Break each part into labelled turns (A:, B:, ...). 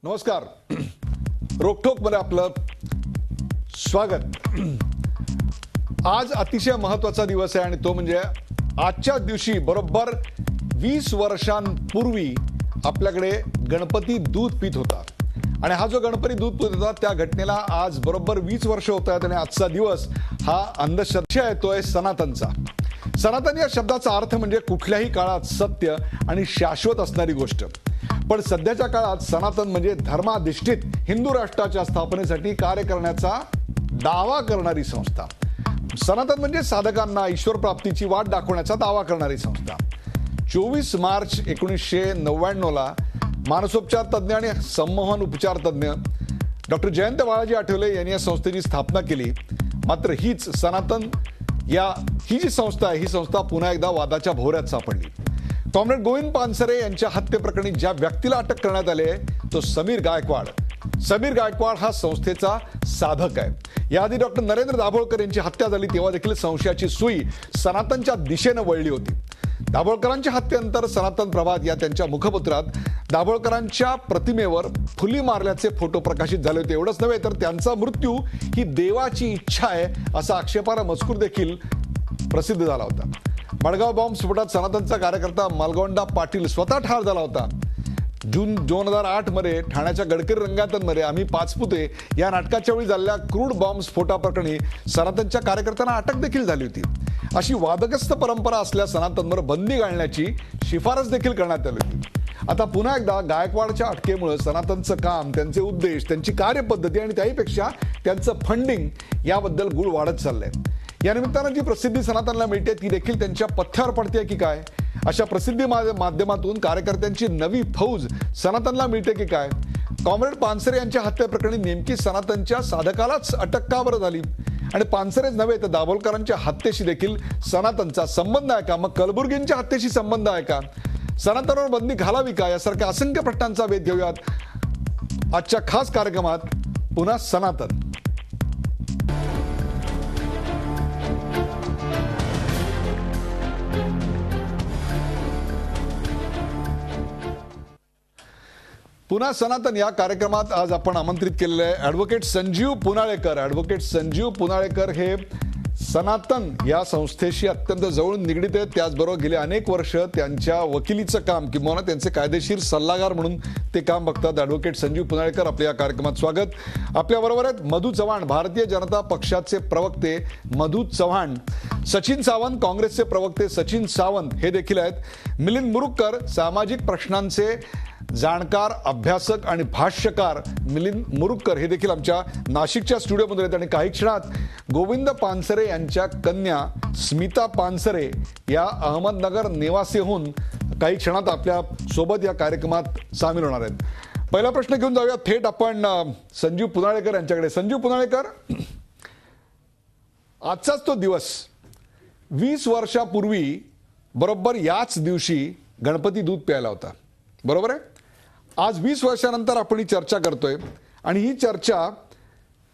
A: नमस्कार. रोकठोक मध्ये आपलं स्वागत. आज अतिशय महत्त्वाचा दिवस आहे आणि तो म्हणजे आजच्या दिवशी बरोबर 20 वर्षांपूर्वी आपल्याकडे गणपती दूध पित होता आणि हा जो गणपती दूध पित होता त्या घटनेला आज बरोबर 20 वर्ष होत आहेत आणि आजचा दिवस हा अंधश्रद्धा आहे, तो आहे सनातनचा. सनातन या शब्दाचा अर्थ म्हणजे कुठल्याही काळात सत्य आणि शाश्वत असणारी गोष्ट. पण सध्याच्या काळात सनातन म्हणजे धर्माधिष्ठित हिंदू राष्ट्राच्या स्थापनेसाठी कार्य करण्याचा दावा करणारी संस्था. सनातन म्हणजे साधकांना ईश्वर प्राप्तीची वाट दाखवण्याचा दावा करणारी संस्था. 24 मार्च 1999 ला मानसोपचार तज्ज्ञ आणि संमोहन उपचार तज्ज्ञ डॉक्टर जयंत बाळाजी आठवले यांनी या संस्थेची स्थापना केली. मात्र हीच सनातन ही जी संस्था आहे ही संस्था पुन्हा एकदा वादाच्या भोवऱ्यात सापडली. कॉम्रेड गोविंद पानसरे यांच्या हत्येप्रकरणी ज्या व्यक्तीला अटक करण्यात आली आहे तो समीर गायकवाड. समीर गायकवाड हा संस्थेचा साधक आहे. याआधी डॉक्टर नरेंद्र दाभोळकर यांची हत्या झाली तेव्हा देखील संशयाची सुई सनातनच्या दिशेनं वळली होती. दाभोळकरांच्या हत्येनंतर सनातन प्रभात या त्यांच्या मुखपत्रात दाभोळकरांच्या प्रतिमेवर फुली मारल्याचे फोटो प्रकाशित झाले होते. एवढंच नव्हे तर त्यांचा मृत्यू ही देवाची इच्छा आहे असा आक्षेपार्ह मजकूर देखील प्रसिद्ध झाला होता. मडगाव बॉम्ब स्फोटात सनातनचा कार्यकर्ता मालगोंडा पाटील स्वतः ठार झाला होता. जून 2008 मध्ये ठाण्याच्या गडकरी रंगायतमध्ये आम्ही पाचपुते या नाटकाच्या वेळी झालेल्या क्रूड बॉम्ब स्फोटाप्रकरणी सनातनच्या कार्यकर्त्यांना अटक देखील झाली होती. अशी वादग्रस्त परंपरा असल्या सनातनवर बंदी घालण्याची शिफारस देखील करण्यात आली होती. आता पुन्हा एकदा गायकवाडच्या अटकेमुळे सनातनचं काम, त्यांचे उद्देश, त्यांची कार्यपद्धती आणि त्याहीपेक्षा त्यांचं फंडिंग याबद्दल गूढ वाढत चाललंय. या निमित्तानं जी प्रसिद्धी सनातनला मिळते ती देखील त्यांच्या पथ्यावर पडते की काय? अशा प्रसिद्धी माध्यमातून कार्यकर्त्यांची नवी फौज सनातनला मिळते की काय? कॉम्रेड पानसरे यांच्या हत्येप्रकरणी नेमकी सनातनच्या साधकालाच अटक का बरं झाली? आणि पानसरेच नव्हे तर दाभोळकरांच्या हत्येशी देखील सनातनचा संबंध आहे का? मग कलबुर्गींच्या हत्येशी संबंध आहे का? सनातनवर बंदी घालावी का? यासारख्या असंख्य प्रश्नांचा वेध घेऊयात आजच्या खास कार्यक्रमात. पुन्हा सनातन. पुन्हा सनातन या कार्यक्रमात आज आपण आमंत्रित केलेले आहे ॲडव्होकेट संजीव पुनाळेकर. ॲडव्होकेट संजीव पुनाळेकर हे सनातन या संस्थेशी अत्यंत जवळून निगडीत आहेत. त्याचबरोबर गेले अनेक वर्ष त्यांच्या वकिलीचं काम किंवा त्यांचे कायदेशीर सल्लागार म्हणून ते काम बघतात. ॲडव्होकेट संजीव पुनाळेकर, आपल्या या कार्यक्रमात स्वागत. आपल्याबरोबर आहेत मधू चव्हाण, भारतीय जनता पक्षाचे प्रवक्ते मधू चव्हाण. सचिन सावंत, काँग्रेसचे प्रवक्ते सचिन सावंत हे देखील आहेत. मिलिंद मुरुगकर, सामाजिक प्रश्नांचे जाणकार, अभ्यासक आणि भाष्यकार मिलिंद मुरुगकर हे देखील आमच्या नाशिकच्या स्टुडिओमध्ये आहेत. आणि काही क्षणात गोविंद पानसरे यांच्या कन्या स्मिता पानसरे या अहमदनगर निवासी होऊन काही क्षणात आपल्या सोबत या कार्यक्रमात सामील होणार आहेत. पहिला प्रश्न घेऊन जाऊया थेट आपण संजीव पुनाळेकर यांच्याकडे. संजीव पुनाळेकर, आजचाच तो दिवस 20 वर्षापूर्वी बरोबर याच दिवशी गणपती दूध प्यायला होता, बरोबर आहे? आज 20 वर्षानंतर आपण ही चर्चा करतोय आणि ही चर्चा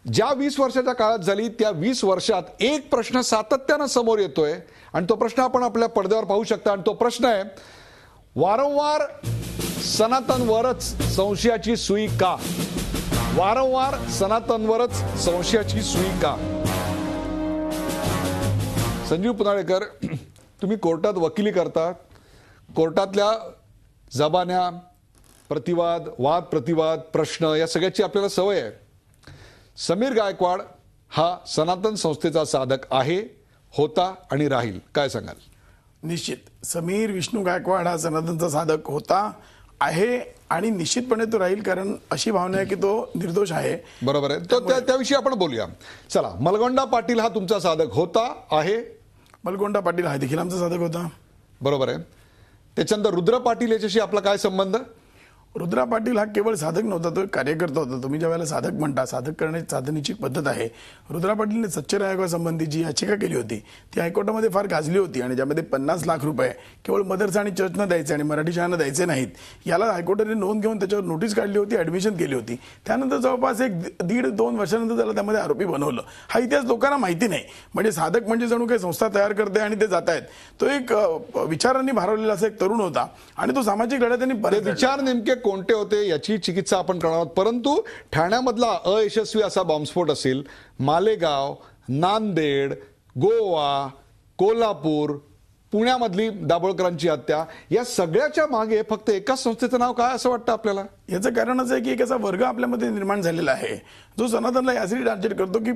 A: ज्या 20 वर्षाच्या काळात झाली त्या 20 वर्षात एक प्रश्न सातत्यानं समोर येतोय आणि तो प्रश्न आपण आपल्या पडद्यावर पाहू शकता. आणि तो प्रश्न आहे, वारंवार सनातनवरच संशयाची सुई का? वारंवार सनातनवरच संशयाची सुई का? संजीव पुनाळेकर, तुम्ही कोर्टात वकिली करता. कोर्टातल्या जबान्या, प्रतिवाद, वाद प्रतिवाद, प्रश्न या सगळ्याची आपल्याला सवय आहे. समीर गायकवाड हा सनातन संस्थेचा साधक आहे, होता आणि राहील. काय सांगाल?
B: निश्चित समीर विष्णू गायकवाड हा सनातनचा साधक होता, आहे आणि निश्चितपणे तो राहील. कारण अशी भावना आहे की तो निर्दोष आहे.
A: बरोबर आहे. तो त्याविषयी आपण बोलूया. चला, मलगोंडा पाटील हा तुमचा साधक होता, आहे?
B: मलगोंडा पाटील हा देखील आमचा साधक होता.
A: बरोबर आहे. त्याच्यानंतर रुद्र पाटील याच्याशी आपला काय संबंध?
B: रुद्रा पाटील हा केवळ साधक नव्हता, तो कार्यकर्ता होता. तुम्ही ज्या वेळेला साधक म्हणता, साधक करण्याची साधनेची पद्धत आहे. रुद्रा पाटीलने सच्चर आयोगासंबंधी जी याचिका केली होती ती हायकोर्टामध्ये फार गाजली होती आणि ज्यामध्ये 50 लाख रुपये केवळ मदरसा आणि चर्चना द्यायचे आणि मराठी शाळांना द्यायचे नाहीत, याला हायकोर्टाने नोंद घेऊन त्याच्यावर नोटीस काढली होती, ऍडमिशन केली होती. त्यानंतर जवळपास 1.5-2 वर्षानंतर त्याला त्यामध्ये आरोपी बनवलं. हा इतिहास लोकांना माहिती नाही. म्हणजे साधक म्हणजे जणू काही संस्था तयार करते आणि ते जात आहेत. तो एक विचारांनी भारवलेला असा एक तरुण होता आणि तो सामाजिक लढ्यात त्यांनी
A: विचार नेमके कोणते होते याची चिकित्सा आपण करणार आहोत. परंतु ठाण्यामधला अयशस्वी असा बॉम्बस्फोट असेल, मालेगाव, नांदेड, गोवा, कोल्हापूर, पुण्यामधली दाभोळकरांची हत्या, या सगळ्याच्या मागे फक्त एकाच संस्थेचं नाव काय असं वाटतं आपल्याला?
B: याचं कारण असं आहे की एक असा वर्ग आपल्यामध्ये निर्माण झालेला आहे जो सनातनला यासाठी टार्गेट करतो की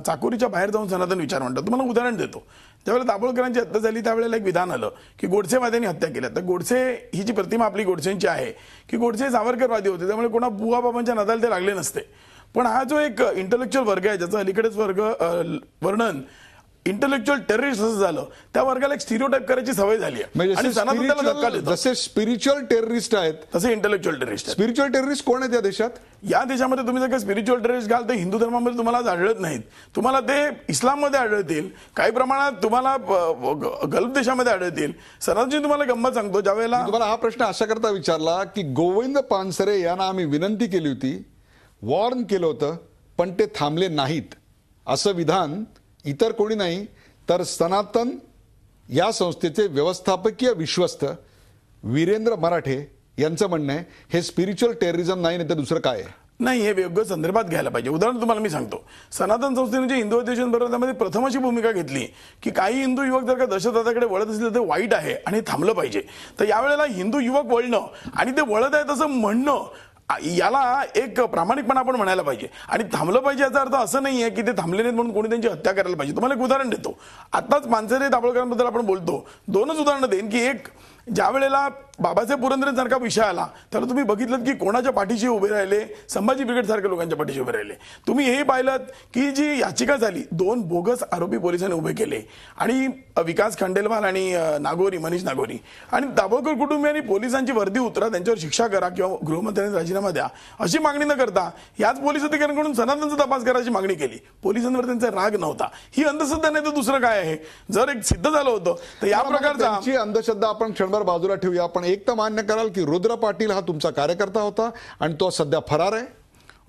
B: चाकोरीच्या बाहेर जाऊन सनातन विचार म्हणतात. तुम्हाला उदाहरण देतो. ज्यावेळेला दाभोळकरांची हत्या झाली त्यावेळेला एक विधान आलं की गोडसेवाद्यांनी हत्या केल्या. तर गोडसे ही जी प्रतिमा आपली गोडसेंची आहे की गोडसे सावरकरवादी होते, त्यामुळे कोणा बुवाबाबांच्या नादाला ते लागले नसते. पण हा जो एक इंटलेक्च्युअल वर्ग आहे ज्याचं अलीकडेच वर्णन इंटलेक्च्युअल टेररिस्ट असं झालं, त्या वर्गाला एक स्टिरियोटाइप करायची सवय झाली आहे आणि सनातन त्याला धक्का देतो.
A: जसे स्पिरिच्युअल टेररिस्ट आहेत
B: तसे इंटलेक्च्युअल टेररिस्ट आहेत.
A: स्पिरिच्युअल टेररिस्ट कोण आहेत या देशात?
B: या देशामध्ये तुम्ही जर काही स्पिरिच्युअल टेररिस्ट घाल तर हिंदू धर्मामध्ये तुम्हाला आज आढळत नाहीत. तुम्हाला ते इस्लाममध्ये आढळतील, काही प्रमाणात तुम्हाला गल्फ देशामध्ये आढळतील. सनातनजी तुम्हाला गंमत सांगतो, ज्यावेळेला
A: तुम्हाला हा प्रश्न अशा करता विचारला की गोविंद पानसरे यांना आम्ही विनंती केली होती, वॉर्न केलं होतं, पण ते थांबले नाहीत. असं विधान इतर कोणी नाही तर सनातन या संस्थेचे व्यवस्थापकीय विश्वस्त वीरेंद्र मराठे यांचं म्हणणं आहे. हे स्पिरिच्युअल टेररिझम नाही तर दुसरं काय आहे?
B: नाही, हे वेगळं संदर्भात घ्यायला पाहिजे. उदाहरण तुम्हाला मी सांगतो. सनातन संस्थेने जे हिंदू अधिवेशन बरोबर त्यामध्ये प्रथम अशी भूमिका घेतली की काही हिंदू युवक जर का दहशतवादाकडे वळत असले तर ते वाईट आहे आणि थांबलं पाहिजे. तर यावेळेला हिंदू युवक वळणं आणि ते वळत आहेत असं म्हणणं, याला एक प्रामाणिकपणा आपण म्हणायला पाहिजे. आणि थांबलं पाहिजे याचा अर्थ असं नाहीये की ते थांबले नाहीत म्हणून कोणी त्यांची हत्या करायला पाहिजे. तुम्हाला एक उदाहरण देतो. आताच पानसरे दाभोळकरांबद्दल आपण बोलतो, दोनच उदाहरणं देईन की एक, ज्या वेळेला बाबासाहेब पुरंदरेंसारखा विषय आला त्याला तुम्ही बघितलं की कोणाच्या पाठीशी उभे राहिले? संभाजी ब्रिगेड सारख्या लोकांच्या पाठीशी उभे राहिले. तुम्ही हे पाहिलं की जी याचिका झाली, 2 बोगस आरोपी पोलिसांनी उभे केले आणि विकास खंडेलवाल आणि नागोरी, मनीष नागोरी, आणि दाभोळकर कुटुंबियांनी पोलिसांची वर्दी उतरा, त्यांच्यावर शिक्षा करा किंवा गृहमंत्र्यांनी राजीनामा द्या अशी मागणी न करता याच पोलीस अधिकाऱ्यांकडून सनातनचा तपास करायची मागणी केली. पोलिसांवर त्यांचा राग नव्हता. ही अंधश्रद्धा नाही तर दुसरं काय आहे? जर एक सिद्ध झालं होतं तर या प्रकारचा
A: अंधश्रद्धा आपण क्षणभर बाजूला ठेवूया. पण एक तर मान्य कराल की रुद्र पाटील हा तुमचा कार्यकर्ता होता आणि तो सध्या फरार आहे.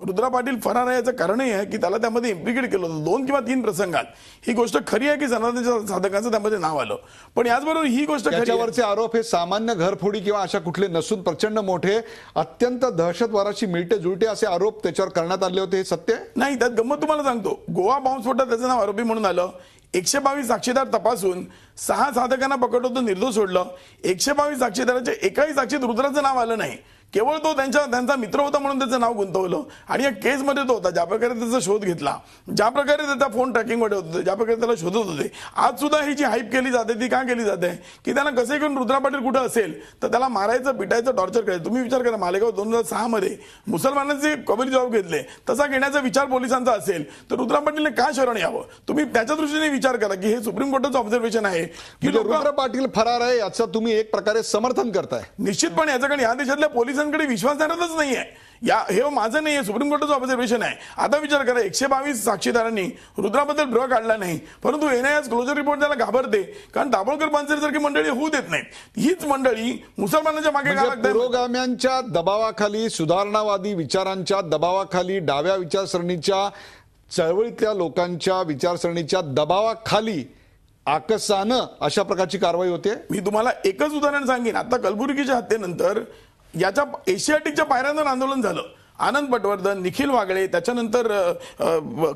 B: रुद्रा पाटील फरार आहे याचं कारणही आहे की त्याला त्यामध्ये इम्प्लिकेट केलं होतं 2 किंवा 3 प्रसंगात. ही गोष्ट खरी आहे की सनातनच्या साधकांचं त्यामध्ये नाव आलं. पण याचबरोबर ही गोष्ट खरी आहे,
A: त्याच्यावरचे आरोप हे सामान्य घरफोडी किंवा अशा कुठले नसून प्रचंड मोठे, अत्यंत दहशतवादाशी मिळते जुळते असे आरोप त्याच्यावर करण्यात आले होते. हे सत्य आहे?
B: नाही. त्यात गंमत तुम्हाला सांगतो. गोवा बॉम्बस्फोटात त्याचं नाव आरोपी म्हणून आलं. 122 साक्षीदार तपासून 6 साधकांना पकडलं होतं, निर्दोष सोडलं. 122 साक्षीदाराच्या एकाही साक्षीत रुद्राचं नाव आलं नाही. केवळ तो त्यांचा मित्र होता म्हणून त्याचं नाव गुंतवलं. आणि या केसमध्ये तो होता, ज्या प्रकारे त्याचा शोध घेतला, ज्या प्रकारे त्याचा फोन ट्रॅकिंगमध्ये होते, ज्या प्रकारे त्याला शोधत होते. आज सुद्धा ही जी हाईप केली जाते ती का केली जाते की त्यांना कसे घेऊन रुद्रा पाटील कुठं असेल तर त्याला मारायचं, पिटायचं, टॉर्चर करायचं. तुम्ही विचार करा, मालेगाव 2006 मध्ये मुसलमानांचे कबरी जबाब घेतले, तसा घेण्याचा विचार पोलिसांचा असेल तर रुद्रा पाटीलने का शरण यावं? तुम्ही त्याच्या दृष्टीने विचार करा की हे सुप्रीम कोर्टाचं ऑब्झर्वेशन आहे की
A: रुद्र पाटील फरार आहे याचं तुम्ही एक प्रकारे समर्थन करताय.
B: निश्चितपणे याच्याकडे या देशातल्या पोलिसांकडे विश्वास धरतच नाहीये. हे माझं नाहीये, सुप्रीम कोर्टाचं ऑब्झर्वेशन आहे. आता विचार करा, 122 साक्षीदारांनी रुद्राबद्दल ब्र काढला नाही, परंतु एनआयएच क्लोजर रिपोर्ट त्याला घाबरते कारण दाभोळकर पानसरे सारखी मंडळी होऊ देत नाहीत. हीच मंडळी मुसलमानांच्या मागे का लागतात?
A: पुरोगाम्यांच्या दबावाखाली, सुधारणावादी विचारांच्या दबावाखाली, डाव्या विचारसरणीच्या, चळवळीतल्या लोकांच्या विचारसरणीच्या दबावाखाली आकसानं अशा प्रकारची कारवाई होते. मी
B: तुम्हाला एकच उदाहरण सांगेन. आता कलबुर्गीच्या हत्येनंतर याच्या एशियाटिकच्या पायऱ्यांवर आंदोलन झालं. आनंद पटवर्धन, निखिल वागळे, त्याच्यानंतर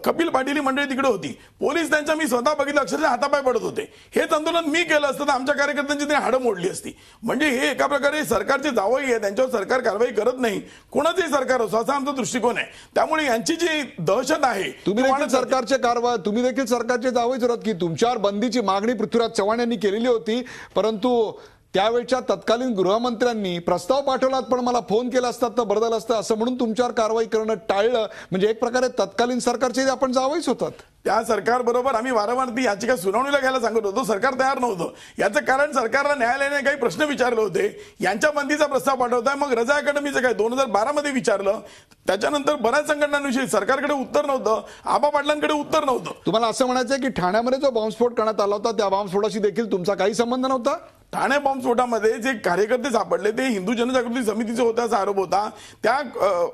B: कपिल पाटील ही मंडळी तिकडे होती. पोलीस त्यांच्या, मी स्वतः बघितलं, अक्षरशः हातापाय पडत होते. हेच आंदोलन मी केलं असतं तर आमच्या कार्यकर्त्यांची त्यांनी हाडं मोडली असती. म्हणजे हे एका प्रकारे सरकारचे जावई आहे, त्यांच्यावर सरकार कारवाई करत नाही, कोणाचंही सरकार असो असा आमचा दृष्टिकोन आहे. त्यामुळे यांची जी दहशत आहे,
A: तुम्ही देखील सरकारचे जावईच होतात की तुमच्यावर बंदीची मागणी पृथ्वीराज चव्हाण यांनी केलेली होती, परंतु त्यावेळच्या तत्कालीन गृहमंत्र्यांनी प्रस्ताव पाठवलात पण मला फोन केला असतात तर बरं झालं असतं असं म्हणून तुमच्यावर कारवाई करणं टाळलं. म्हणजे एक प्रकारे तत्कालीन सरकारचे आपण जावईच होतात.
B: त्या सरकार बरोबर आम्ही वारंवार ती याचिका सुनावणीला घ्यायला सांगत होतो. सरकार तयार नव्हतं. याचं कारण सरकारला न्यायालयाने काही प्रश्न विचारले होते. यांच्या बंदीचा प्रस्ताव पाठवताय, मग रजा अकादमीचं काय 2012 मध्ये विचारलं. त्याच्यानंतर बऱ्याच संघटनांविषयी सरकारकडे उत्तर नव्हतं, आबा पाटलांकडे उत्तर नव्हतं.
A: तुम्हाला असं म्हणायचं की ठाण्यामध्ये जो बॉम्बस्फोट करण्यात आला होता त्या बॉम्बस्फोटाशी देखील तुमचा काही संबंध नव्हता?
B: ठाणे बॉम्बस्फोटामध्ये जे कार्यकर्ते सापडले ते हिंदू जनजागृती समितीचे होते असा आरोप होता. त्या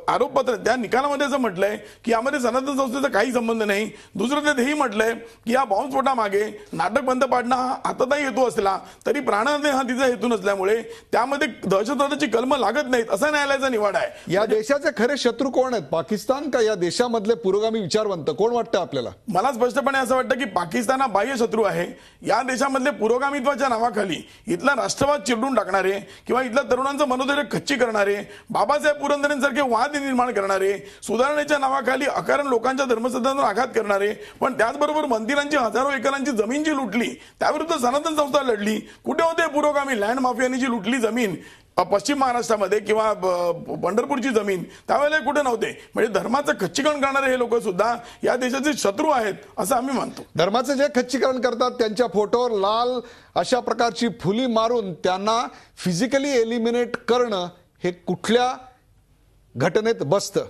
B: आरोपपत्र त्या निकालामध्ये असं म्हटलंय की यामध्ये सनातन संस्थेचा काही संबंध नाही. दुसरं त्यात हेही म्हटलंय की या बॉम्बस्फोटामागे नाटक बंद पाडणं हा हातातही हेतू असला तरी प्राणहानी हा तिचा हेतू नसल्यामुळे त्यामध्ये दहशतवादाची कलमं लागत नाहीत असा न्यायालयाचा निवाडा आहे.
A: या देशाचे खरे शत्रू कोण आहेत, पाकिस्तान का या देशामधले पुरोगामी विचारवंत कोण वाटतं आपल्याला?
B: मला स्पष्टपणे असं वाटतं की पाकिस्तान हा बाह्य शत्रू आहे. या देशामधले पुरोगामित्वाच्या नावाखाली इथला राष्ट्रवाद चिरडून टाकणारे किंवा इथल्या तरुणांचं मनोधैर्य खच्ची करणारे, बाबासाहेब पुरंदरेंसारखे वाद निर्माण करणारे, सुधारणेच्या नावाखाली अकारण लोकांच्या धर्मश्रद्धांवर आघात करणारे, पण त्याचबरोबर मंदिरांची हजारो एकरांची जमीन जी लुटली त्याविरुद्ध सनातन संस्था लढली. कुठे होते पुरोगामी? लँड माफियांनी जी लुटली जमीन पश्चिम महाराष्ट्रामध्ये किंवा पंढरपूरची जमीन त्यावेळेला कुठे नव्हते. म्हणजे धर्माचं खच्चीकरण करणारे हे लोक सुद्धा या देशाचे शत्रू आहेत असं आम्ही मानतो.
A: धर्माचे जे खच्चीकरण करतात त्यांच्या फोटोवर लाल अशा प्रकारची फुली मारून त्यांना फिजिकली एलिमिनेट करणं हे कुठल्या घटनेत बसतं?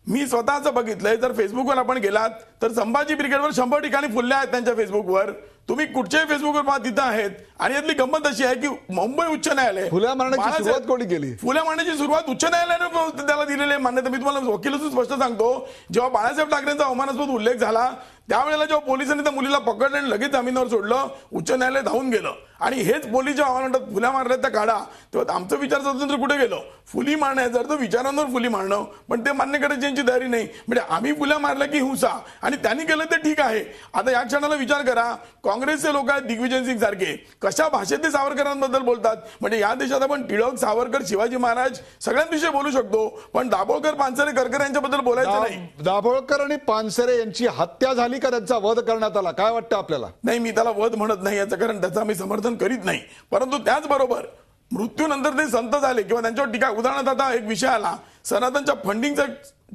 B: मी स्वतःच बघितलंय. जर फेसबुकवर आपण गेलात तर संभाजी ब्रिगेडवर 100 ठिकाणी फुल्या आहेत त्यांच्या फेसबुकवर. तुम्ही कुठच्याही फेसबुकवर पहा तिथं आहेत. आणि यातली गंमत अशी आहे की मुंबई उच्च न्यायालय
A: फुल्या मारण्याची सुरुवात कोणी केली?
B: फुल्या मारण्याची सुरुवात उच्च न्यायालयाने त्याला दिलेली आहे मान्यता. मी तुम्हाला वकील असून स्पष्ट सांगतो, जेव्हा बाळासाहेब ठाकरेंचा अवमानास्पद उल्लेख झाला त्यावेळेला जेव्हा पोलिसांनी त्या मुलीला पकडलं आणि लगेच जामीनावर सोडलं, उच्च न्यायालय धावून गेलं. आणि हेच पोलीस जेव्हा आव्हान म्हणतात फुल्या मारल्या त्या काढा, तेव्हा आमचं विचार स्वातंत्र्य कुठे गेलं? फुली मारण्याचा अर्थ विचारांवर फुली मारणं, पण ते मान्य करायची यांची तयारी नाही. म्हणजे आम्ही फुल्या मारल्या की हिंसा, आणि त्यांनी केलं ते ठीक आहे. आता या क्षणाला विचार करा, काँग्रेसचे लोक आहेत दिग्विजय सिंग सारखे कशा भाषेत ते सावरकरांबद्दल बोलतात. म्हणजे या देशात आपण टिळक, सावरकर, शिवाजी महाराज सगळ्यांविषयी बोलू शकतो, पण दाभोळकर, पानसरे, करकर यांच्याबद्दल बोलायचं नाही.
A: दाभोळकर आणि पानसरे यांची हत्या झाली का त्यांचा वध करण्यात आला? काय वाटतं आपल्याला?
B: नाही, मी त्याला वध म्हणत नाही याचं कारण त्याचं आम्ही समर्थन करीत नाही. परंतु त्याचबरोबर मृत्यूनंतर ते संत झाले किंवा त्यांच्यावर टीका. उदाहरणार्थ आता एक विषय आला सनातनच्या फंडिंगचा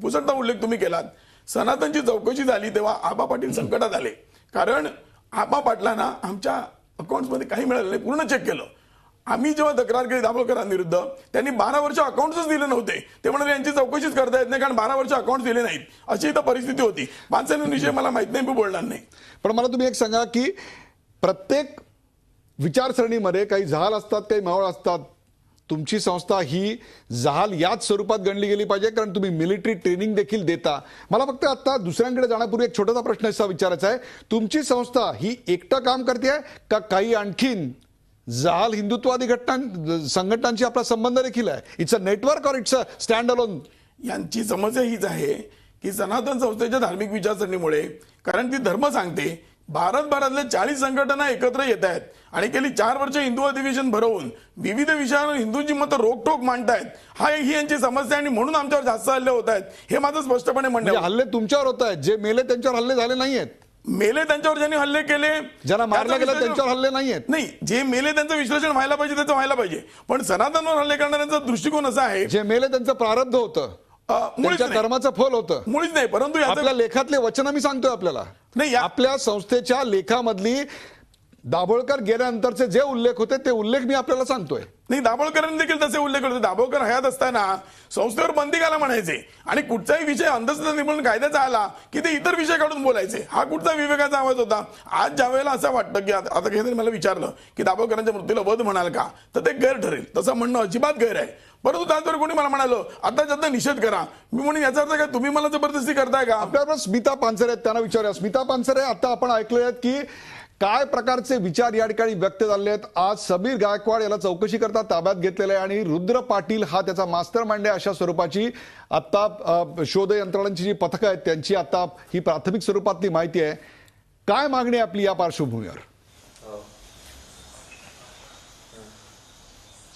B: पुसटता उल्लेख तुम्ही केलात. सनातनची चौकशी झाली तेव्हा आबा पाटील संकटात आले, कारण आबा पाटलांना आमच्या अकाउंट्समध्ये काही मिळालं नाही. पूर्ण चेक केलं. आम्ही जेव्हा तक्रार केली दाभोळकरांविरुद्ध, त्यांनी 12 वर्ष अकाउंट्सच दिले नव्हते. ते म्हणाले यांची चौकशीच करता येत नाही कारण 12 वर्ष अकाउंट दिले नाहीत. अशी इथं परिस्थिती होती. पानसरेंविषयी मला माहित नाही, मी बोलणार नाही.
A: पण मला तुम्ही एक सांगा की प्रत्येक विचारसरणीमध्ये काही जहाल असतात, काही मावळ असतात. तुमची संस्था ही जहाल याच स्वरूपात गणली गेली पाहिजे, कारण तुम्ही मिलिटरी ट्रेनिंग देखील देता. मला फक्त आता दुसऱ्यांकडे जाण्यापूर्वी एक छोटासा प्रश्न असा विचारायचा आहे, तुमची संस्था ही एकटं काम करते का काही आणखीन जहाल हिंदुत्ववादी संघटनांची आपला संबंध देखील आहे? इट्स अ नेटवर्क और इट्स अ स्टँड अलोन?
B: यांची समस्या हीच आहे की सनातन संस्थेच्या धार्मिक विचारसरणीमुळे, कारण ती धर्म सांगते, भारतभरातल्या 40 संघटना एकत्र येत आहेत आणि गेली 4 वर्ष हिंदू अधिवेशन भरवून विविध विषयांवर हिंदूंची मतं रोखठोक मांडतायत. ही यांची समस्या आणि म्हणून आमच्यावर जास्त हल्ले होत आहेत, हे माझं स्पष्टपणे म्हणणं आहे.
A: हल्ले तुमच्यावर होत आहेत, जे मेले त्यांच्यावर हल्ले झाले नाहीयेत.
B: मेले त्यांच्यावर ज्यांनी हल्ले केले,
A: ज्यांना मारलं गेलं त्यांच्यावर हल्ले नाहीयेत.
B: नाही, जे मेले त्यांचं विश्लेषण व्हायला पाहिजे त्याचं व्हायला पाहिजे. पण सनातनवर हल्ले करणाऱ्यांचा दृष्टिकोन असा आहे,
A: जे मेले त्यांचं प्रारब्ध होतं, त्यांच्या कर्माचं फल होतं,
B: मुळीच नाही. परंतु
A: आपल्या लेखातले वचन मी सांगतोय आपल्याला.
B: नाही,
A: आपल्या संस्थेच्या लेखामधली दाभोळकर गेल्यानंतरचे जे उल्लेख होते ते उल्लेख मी आपल्याला सांगतोय.
B: नाही, दाभोळकरांनी देखील तसे उल्लेख होते. दाभोळकर हयात असताना संस्थेवर बंदी घाला म्हणायचे आणि कुठचाही विषय अंधश्रद्धा निर्मूलन कायद्याचा आला की ते इतर विषय काढून बोलायचे. हा कुठचा विवेकाचा आवाज होता? आज ज्या वेळेला असं वाटतं की आता काही मला विचारलं की दाभोळकरांच्या मृत्यूला वध म्हणाल का, तर ते गैर ठरेल. तसं म्हणणं अजिबात गैर आहे. परंतु त्याचबरोबर कोणी मला म्हणालं आता निषेध करा, मी म्हणून याचा अर्थ काय तुम्ही मला जबरदस्ती करताय का?
A: आपल्याबरोबर स्मिता पानसरे आहेत, त्यांना विचारूया. स्मिता पानसरे, आता आपण ऐकले आहेत की काय प्रकारचे विचार या ठिकाणी व्यक्त झाले आहेत. आज समीर गायकवाड याला चौकशी करता ताब्यात घेतलेलं आहे आणि रुद्र पाटील हा त्याचा मास्टर माइंड आहे अशा स्वरूपाची आता शोध यंत्रणांची जी पथकं आहेत त्यांची आता ही प्राथमिक स्वरूपातली माहिती आहे. काय मागणी आहे आपली या पार्श्वभूमीवर?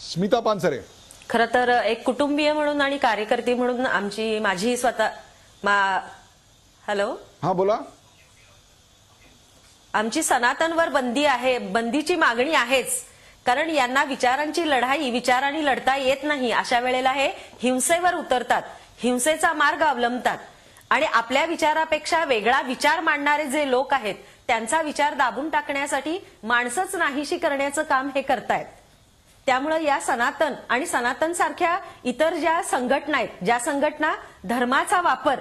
A: स्मिता पानसरे,
C: खरं तर एक कुटुंबीय म्हणून आणि कार्यकर्ती म्हणून माझी स्वतः हॅलो,
A: हा बोला.
C: आमची सनातनवर बंदी आहे, बंदीची मागणी आहेच. कारण यांना विचारांची लढाई विचारांनी लढता येत नाही. अशा वेळेला हे हिंसेवर उतरतात, हिंसेचा मार्ग अवलंबतात आणि आपल्या विचारापेक्षा वेगळा विचार मांडणारे जे लोक आहेत त्यांचा विचार दाबून टाकण्यासाठी माणसंच नाहीशी करण्याचं काम हे करतायत. त्यामुळे या सनातन आणि सनातन सारख्या इतर ज्या संघटना आहेत, ज्या संघटना धर्माचा वापर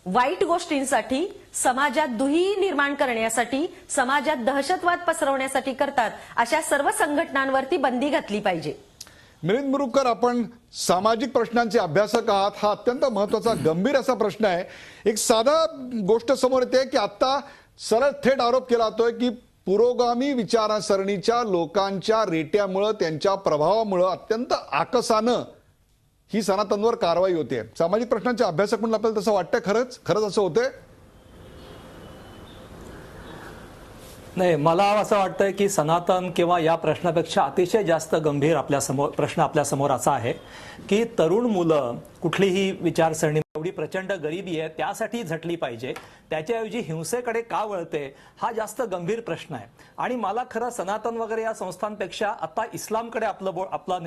C: वाईट गोष्टींसाठी, समाजात दुही निर्माण करण्यासाठी, समाजात दहशतवाद पसरवण्यासाठी करतात अशा सर्व संघटनांवरती बंदी घातली पाहिजे.
A: मिलिंद मुरुगकर, आपण सामाजिक प्रश्नांचे अभ्यासक आहात. हा अत्यंत महत्वाचा गंभीर असा प्रश्न आहे. एक साधा गोष्ट समोर येते की आता सरळ थेट आरोप केला जातोय की पुरोगामी विचारसरणीच्या लोकांच्या रेट्यामुळं, त्यांच्या प्रभावामुळं अत्यंत आकसानं ही सनातनवर कारवाई होते. सामाजिक प्रश्नांचे अभ्यासक म्हणून आपल्याला तसं वाटतं? खरंच असं होतंय?
D: नाही, मला असं वाटतं की सनातन किंवा या प्रश्नापेक्षा अतिशय जास्त गंभीर प्रश्न आपल्या समोर असा आहे की तरुण मुलं कुठलीही विचारसरणी एवढी प्रचंड गरिबी आहे त्यासाठी झटली पाहिजे, त्याच्याऐवजी हिंसेकडे का वळते, हा जास्त गंभीर प्रश्न आहे. आणि मला खरं सनातन वगैरे या संस्थांपेक्षा आता इस्लामकडे आपला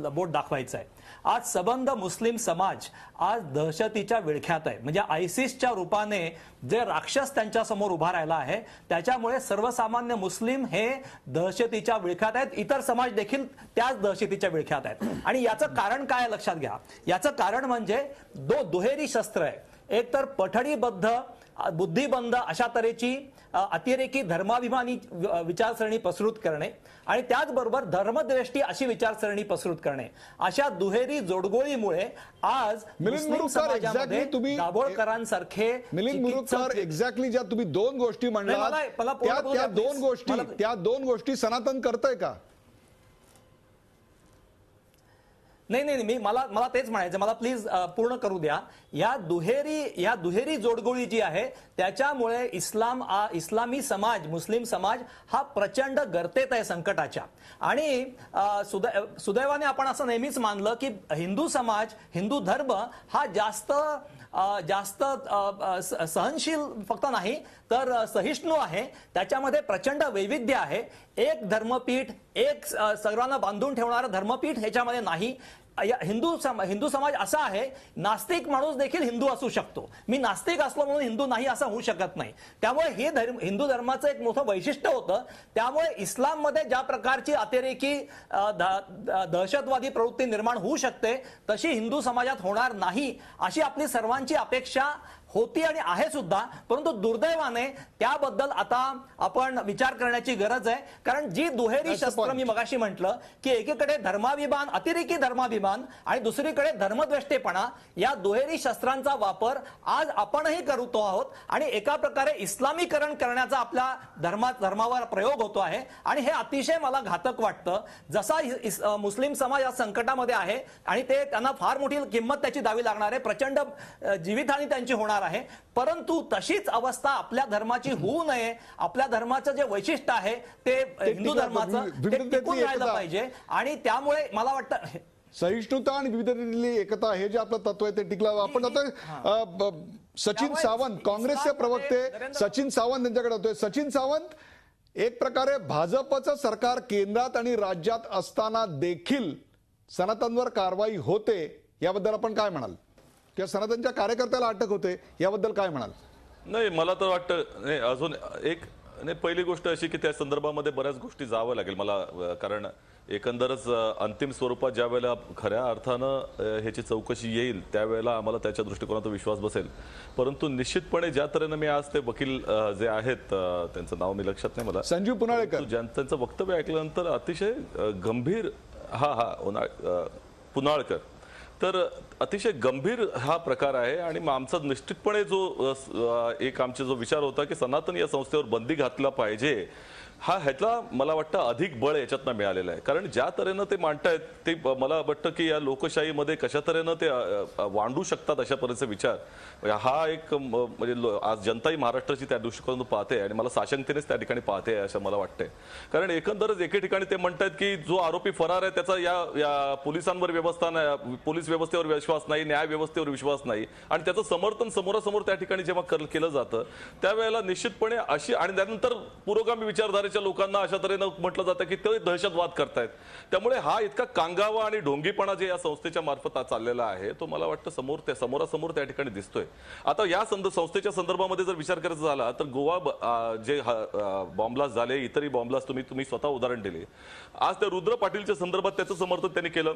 D: बोट दाखवायचं आहे. आज सबंध मुस्लिम समाज आज दहशतीच्या विळख्यात आहे. म्हणजे आयसिसच्या रूपाने जे राक्षस त्यांच्या समोर उभा राहिला आहे, त्याच्यामुळे सर्वसामान्य मुस्लिम हे दहशतीच्या विळख्यात आहेत. इतर समाज देखील त्याच दहशतीच्या विळख्यात आहेत. आणि याचं कारण काय लक्षात घ्या. याचं कारण म्हणजे दुहेरी शस्त्र आहे. एक तर पठडीबद्ध, बुद्धिबंध अशा तऱ्हेची अतिरेकी धर्माभिमानी विचारसरणी पसरूत करणे आणि त्याचबरोबर धर्मद्वेष्टी अशी विचारसरणी पसरूत करणे, अशा दुहेरी जोडगोळीमुळे आज मुस्लिम समाजामध्ये दाभोळकरांसारखे
A: मिलिंद मुरुगकर, एक्झॅक्टली ज्या तुम्ही दोन गोष्टी म्हणला त्या दोन गोष्टी सनातन करतंय का?
D: नाही, मला तेच म्हणायचं. मला प्लीज पूर्ण करू द्या. या दुहेरी जोडगोळी जी आहे त्याच्यामुळे इस्लामी समाज, मुस्लिम समाज हा प्रचंड गर्तेत आहे संकटाच्या. आणि सुदैवाने आपण असं नेहमीच मानलं की हिंदू समाज, हिंदू धर्म हा जास्त सहनशील फक्त नाही तर सहिष्णू आहे. त्याच्यामध्ये प्रचंड वैविध्य आहे. एक धर्मपीठ, एक सर्वांना बांधून ठेवणारं धर्मपीठ ह्याच्यामध्ये नाही. हिंदू समाज असा आहे, नास्तिक माणूस देखील हिंदू असू शकतो. मी नास्तिक असलो म्हणून हिंदू नाही असं होऊ शकत नाही. त्यामुळे हे हिंदू धर्माचं एक मोठं वैशिष्ट्य होतं. त्यामुळे इस्लाममध्ये ज्या प्रकारची अतिरेकी दहशतवादी प्रवृत्ती निर्माण होऊ शकते तशी हिंदू समाजात होणार नाही अशी आपली सर्वांची अपेक्षा होती आणि आहे सुद्धा. परंतु दुर्दैवाने त्याबद्दल आता आपण विचार करण्याची गरज आहे. कारण जी दुहेरी शस्त्र मी मगाशी म्हटलं की एकीकडे धर्माभिमान, अतिरेकी धर्माभिमान आणि दुसरीकडे धर्मद्वेष्टेपणा, या दुहेरी शस्त्रांचा वापर आज आपणही करतो आहोत आणि एका प्रकारे इस्लामीकरण करण्याचा आपल्या धर्मावर प्रयोग होतो आहे. आणि हे अतिशय मला घातक वाटतं. जसा मुस्लिम समाज या संकटामध्ये आहे आणि त्यांना फार मोठी किंमत त्याची द्यावी लागणार आहे, प्रचंड जीवितहानी त्यांची होणार आहे. परंतु तशीच अवस्था आपल्या धर्माची होऊ नये. आपल्या धर्माचं जे वैशिष्ट्य आहे ते हिंदू धर्माचं ते टिकून राहिलं पाहिजे. आणि त्यामुळे मला वाटतं
A: सहिष्णुता आणि विविधतेतली एकता हे जे आपलं तत्व आहे ते टिकलं. आपण आता सचिन सावंत, काँग्रेसचे प्रवक्ते सचिन सावंत यांच्याकडे होतोय. सचिन सावंत, एक प्रकारे भाजपचं सरकार केंद्रात आणि राज्यात असताना देखील सनातनवर कारवाई होते, याबद्दल आपण काय म्हणाल? किंवा सनातनच्या कार्यकर्त्याला अटक होते, याबद्दल काय म्हणाल?
E: नाही, मला तर वाटतं नाही, अजून एक नाही, पहिली गोष्ट अशी की त्या संदर्भामध्ये बऱ्याच गोष्टी जावं लागेल मला. कारण एकंदरच अंतिम स्वरूपात ज्या वेळेला खऱ्या अर्थानं ह्याची चौकशी येईल त्यावेळेला आम्हाला त्याच्या दृष्टिकोनातून विश्वास बसेल. परंतु निश्चितपणे ज्या तऱ्हेनं मी आज ते वकील जे आहेत, त्यांचं नाव मी लक्षात नाही मला,
A: संजीव पुनाळेकर,
E: त्यांचं वक्तव्य ऐकल्यानंतर अतिशय गंभीर पुनाळकर, तर अतिशय गंभीर हा प्रकार आहे. आणि आमचा निश्चितपणे आमचा जो विचार होता की सनातन या संस्थेवर बंदी घातला पाहिजे, ह्यातला मला वाटतं अधिक बळ याच्यातनं मिळालेलं आहे. कारण ज्या तऱ्हेनं ते मांडतायत ते मला वाटतं की या लोकशाहीमध्ये कशा तऱ्हेनं ते वांडू शकतात अशा परीचे विचार, हा एक म्हणजे आज जनताही महाराष्ट्राची त्या दृष्टिकोनातून पाहते आणि मला साशंकतेनेच त्या ठिकाणी पाहते असं मला वाटतंय. कारण एकंदरच एके ठिकाणी ते म्हणतात की जो आरोपी फरार आहे त्याचा या पोलिसांवर पोलीस व्यवस्थेवर विश्वास नाही, न्याय व्यवस्थेवर विश्वास नाही, आणि त्याचं समर्थन समोरासमोर त्या ठिकाणी जेव्हा केलं जातं त्यावेळेला निश्चितपणे अशी, आणि त्यानंतर पुरोगामी विचारधारेच्या लोकांना अशा तऱ्हेनं म्हटलं जातं की ते दहशतवाद करतायत. त्यामुळे हा इतका कांगावा आणि ढोंगीपणा जे या संस्थेच्या मार्फत चाललेला आहे तो मला वाटतं समोरासमोर त्या ठिकाणी दिसतोय. आता या संस्थेच्या संदर्भामध्ये जर विचार करायचा झाला तर गोवा जे बॉम्बलास्ट झाले, इतरही बॉम्बलास्ट तुम्ही स्वतः उदाहरण दिले. आज त्या रुद्र पाटीलच्या संदर्भात त्याचं समर्थन त्यांनी केलं.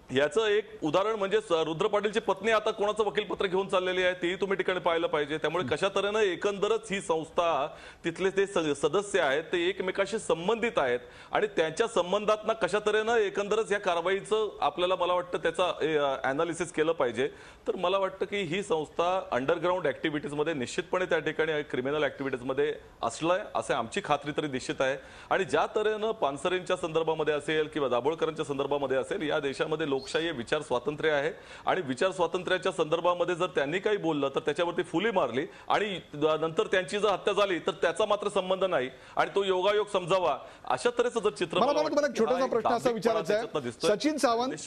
E: याचं एक उदाहरण म्हणजे रुद्र पाटीलची पत्नी आता कोणाचं वकीलपत्र घेऊन चाललेली आहे तेही तुम्ही ठिकाणी पाहिलं पाहिजे. त्यामुळे कशा तऱ्हेनं एकंदरच ही संस्था तिथले ते सदस्य आहेत ते एकमेकाशी संबंधित आहेत आणि त्यांच्या संबंधात कशा तऱ्हेनं एकंदरच या कारवाईचं आपल्याला मला वाटतं त्याचा अनालिसिस केलं पाहिजे. तर मला वाटतं की ही संस्था अंडरग्राऊंड ऍक्टिव्हिटीजमध्ये निश्चितपणे त्या ठिकाणी क्रिमिनल ऍक्टिव्हिटीजमध्ये असलंय असे आमची खात्री तरी निश्चित आहे. आणि ज्या तऱ्हेनं पानसरेंच्या संदर्भामध्ये असेल किंवा दाभोळकरांच्या संदर्भामध्ये असेल या देशामध्ये लोकशाही विचार स्वातंत्र्य आहे आणि विचार स्वातंत्र्याच्या संदर्भामध्ये जर त्यांनी काही बोललं तर त्याच्यावरती फुली मारली आणि नंतर त्यांची जर हत्या झाली तर त्याचा मात्र संबंध नाही आणि तो योगायोग समजावा अशा तऱ्हेचं जर चित्र
A: मला तुम्हाला एक छोटासा प्रश्न असा विचारायचा आहे.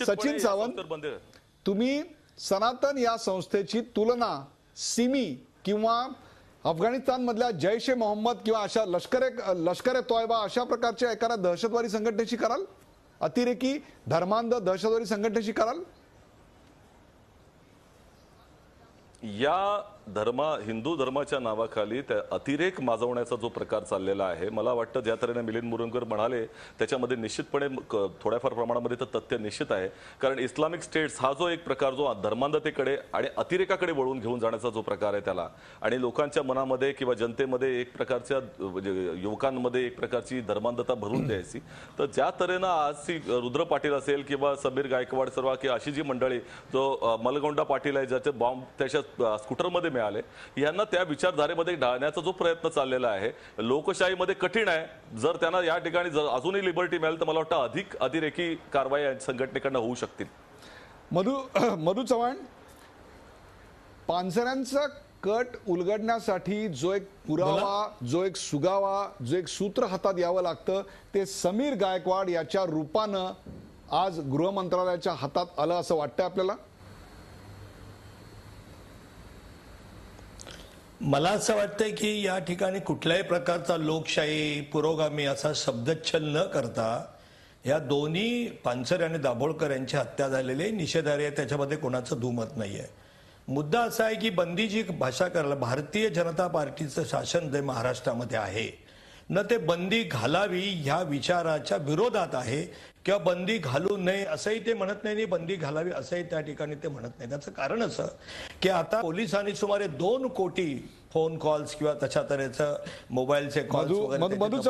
A: सचिन सावंत तुम्ही सनातन या संस्थेची तुलना सिमी किंवा अफगाणिस्तान मधल्या जैश ए मोहम्मद किंवा अशा लष्कर ए तोयबा अशा प्रकारच्या एखाद्या दहशतवादी संघटनेशी कराल? अतिरेकी धर्मांध दहशतवादी संघटनेशी कराल?
E: या हिंदू धर्माच्या नावाखाली त्या अतिरेक माजवण्याचा जो प्रकार चाललेला आहे मला वाटतं ज्या तऱ्हेने मिलिंद मुरुंकर म्हणाले त्याच्यामध्ये निश्चितपणे थोड्याफार प्रमाणामध्ये तर तथ्य निश्चित आहे. कारण इस्लामिक स्टेट्स हा जो एक प्रकार जो धर्मांधतेकडे आणि अतिरेकाकडे वळून घेऊन जाण्याचा जो प्रकार आहे त्याला आणि लोकांच्या मनामध्ये किंवा जनतेमध्ये एक प्रकारच्या युवकांमध्ये एक प्रकारची धर्मांधता भरून द्यायची. तर ज्या तऱ्हेनं आज रुद्र पाटील असेल किंवा समीर गायकवाड सर्व किंवा अशी जी मंडळी जो मलगोंडा पाटील आहे ज्याचे बॉम्ब त्याच्या स्कूटरमध्ये मिळाले यांना त्या विचारधारेमध्ये ढाळण्याचा जो प्रयत्न चाललेला आहे लोकशाहीमध्ये कठीण आहे. जर त्यांना या ठिकाणी जर अजूनही लिबर्टी मिळेल तर मला वाटतं अधिक अतिरेकी कारवाई संघटनेकडनं होऊ शकतील.
A: मधु चव्हाण, पानसऱ्यांचा कट उलगडण्यासाठी जो एक पुरावा जो एक सुगावा जो एक सूत्र हातात यावं लागतं ते समीर गायकवाड याच्या रूपानं आज गृह मंत्रालयाच्या हातात आलं असं वाटतंय आपल्याला?
F: मला असं वाटतंय की या ठिकाणी कुठल्याही प्रकारचा लोकशाही पुरोगामी असा शब्दच्छल न करता या दोन्ही पानसरे आणि दाभोळकर यांची हत्या झालेली निषेधार्ह आहे. त्याच्यामध्ये कोणाचं दुमत नाहीये. मुद्दा असा आहे की बंदीची भाषा करायला भारतीय जनता पार्टीचं शासन जे महाराष्ट्रामध्ये आहे न ते बंदी घालावी ह्या विचाराच्या विरोधात आहे किंवा बंदी घालू नये असंही ते म्हणत नाही, बंदी घालावी असंही त्या ठिकाणी ते म्हणत नाही. त्याचं कारण असं की आता पोलिसांनी सुमारे 2 कोटी फोन कॉल्स किंवा तशा तऱ्हेचं मोबाईलचे कॉल्स
A: मधु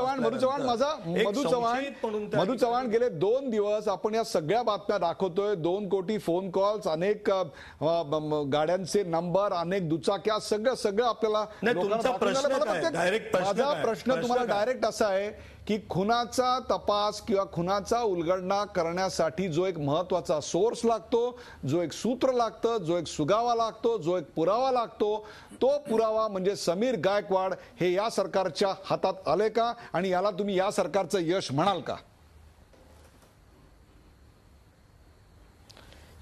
A: चव्हाण गेले 2 दिवस आपण या सगळ्या बातम्या दाखवतोय. 2 कोटी फोन कॉल्स, अनेक गाड्यांचे नंबर, अनेक दुचाक्या, सगळं आपल्याला
F: तुमचा प्रश्न
A: माझा प्रश्न तुम्हाला डायरेक्ट असा आहे की खुनाचा तपास किंवा खुनाचा उलगडणा करण्यासाठी जो एक महत्वाचा सोर्स लागतो, जो एक सूत्र लागतं, जो एक सुगावा लागतो, जो एक पुरावा लागतो, तो पुरावा म्हणजे समीर गायकवाड हे या सरकारच्या हातात आले का आणि याला तुम्ही या सरकारचं यश म्हणाल का?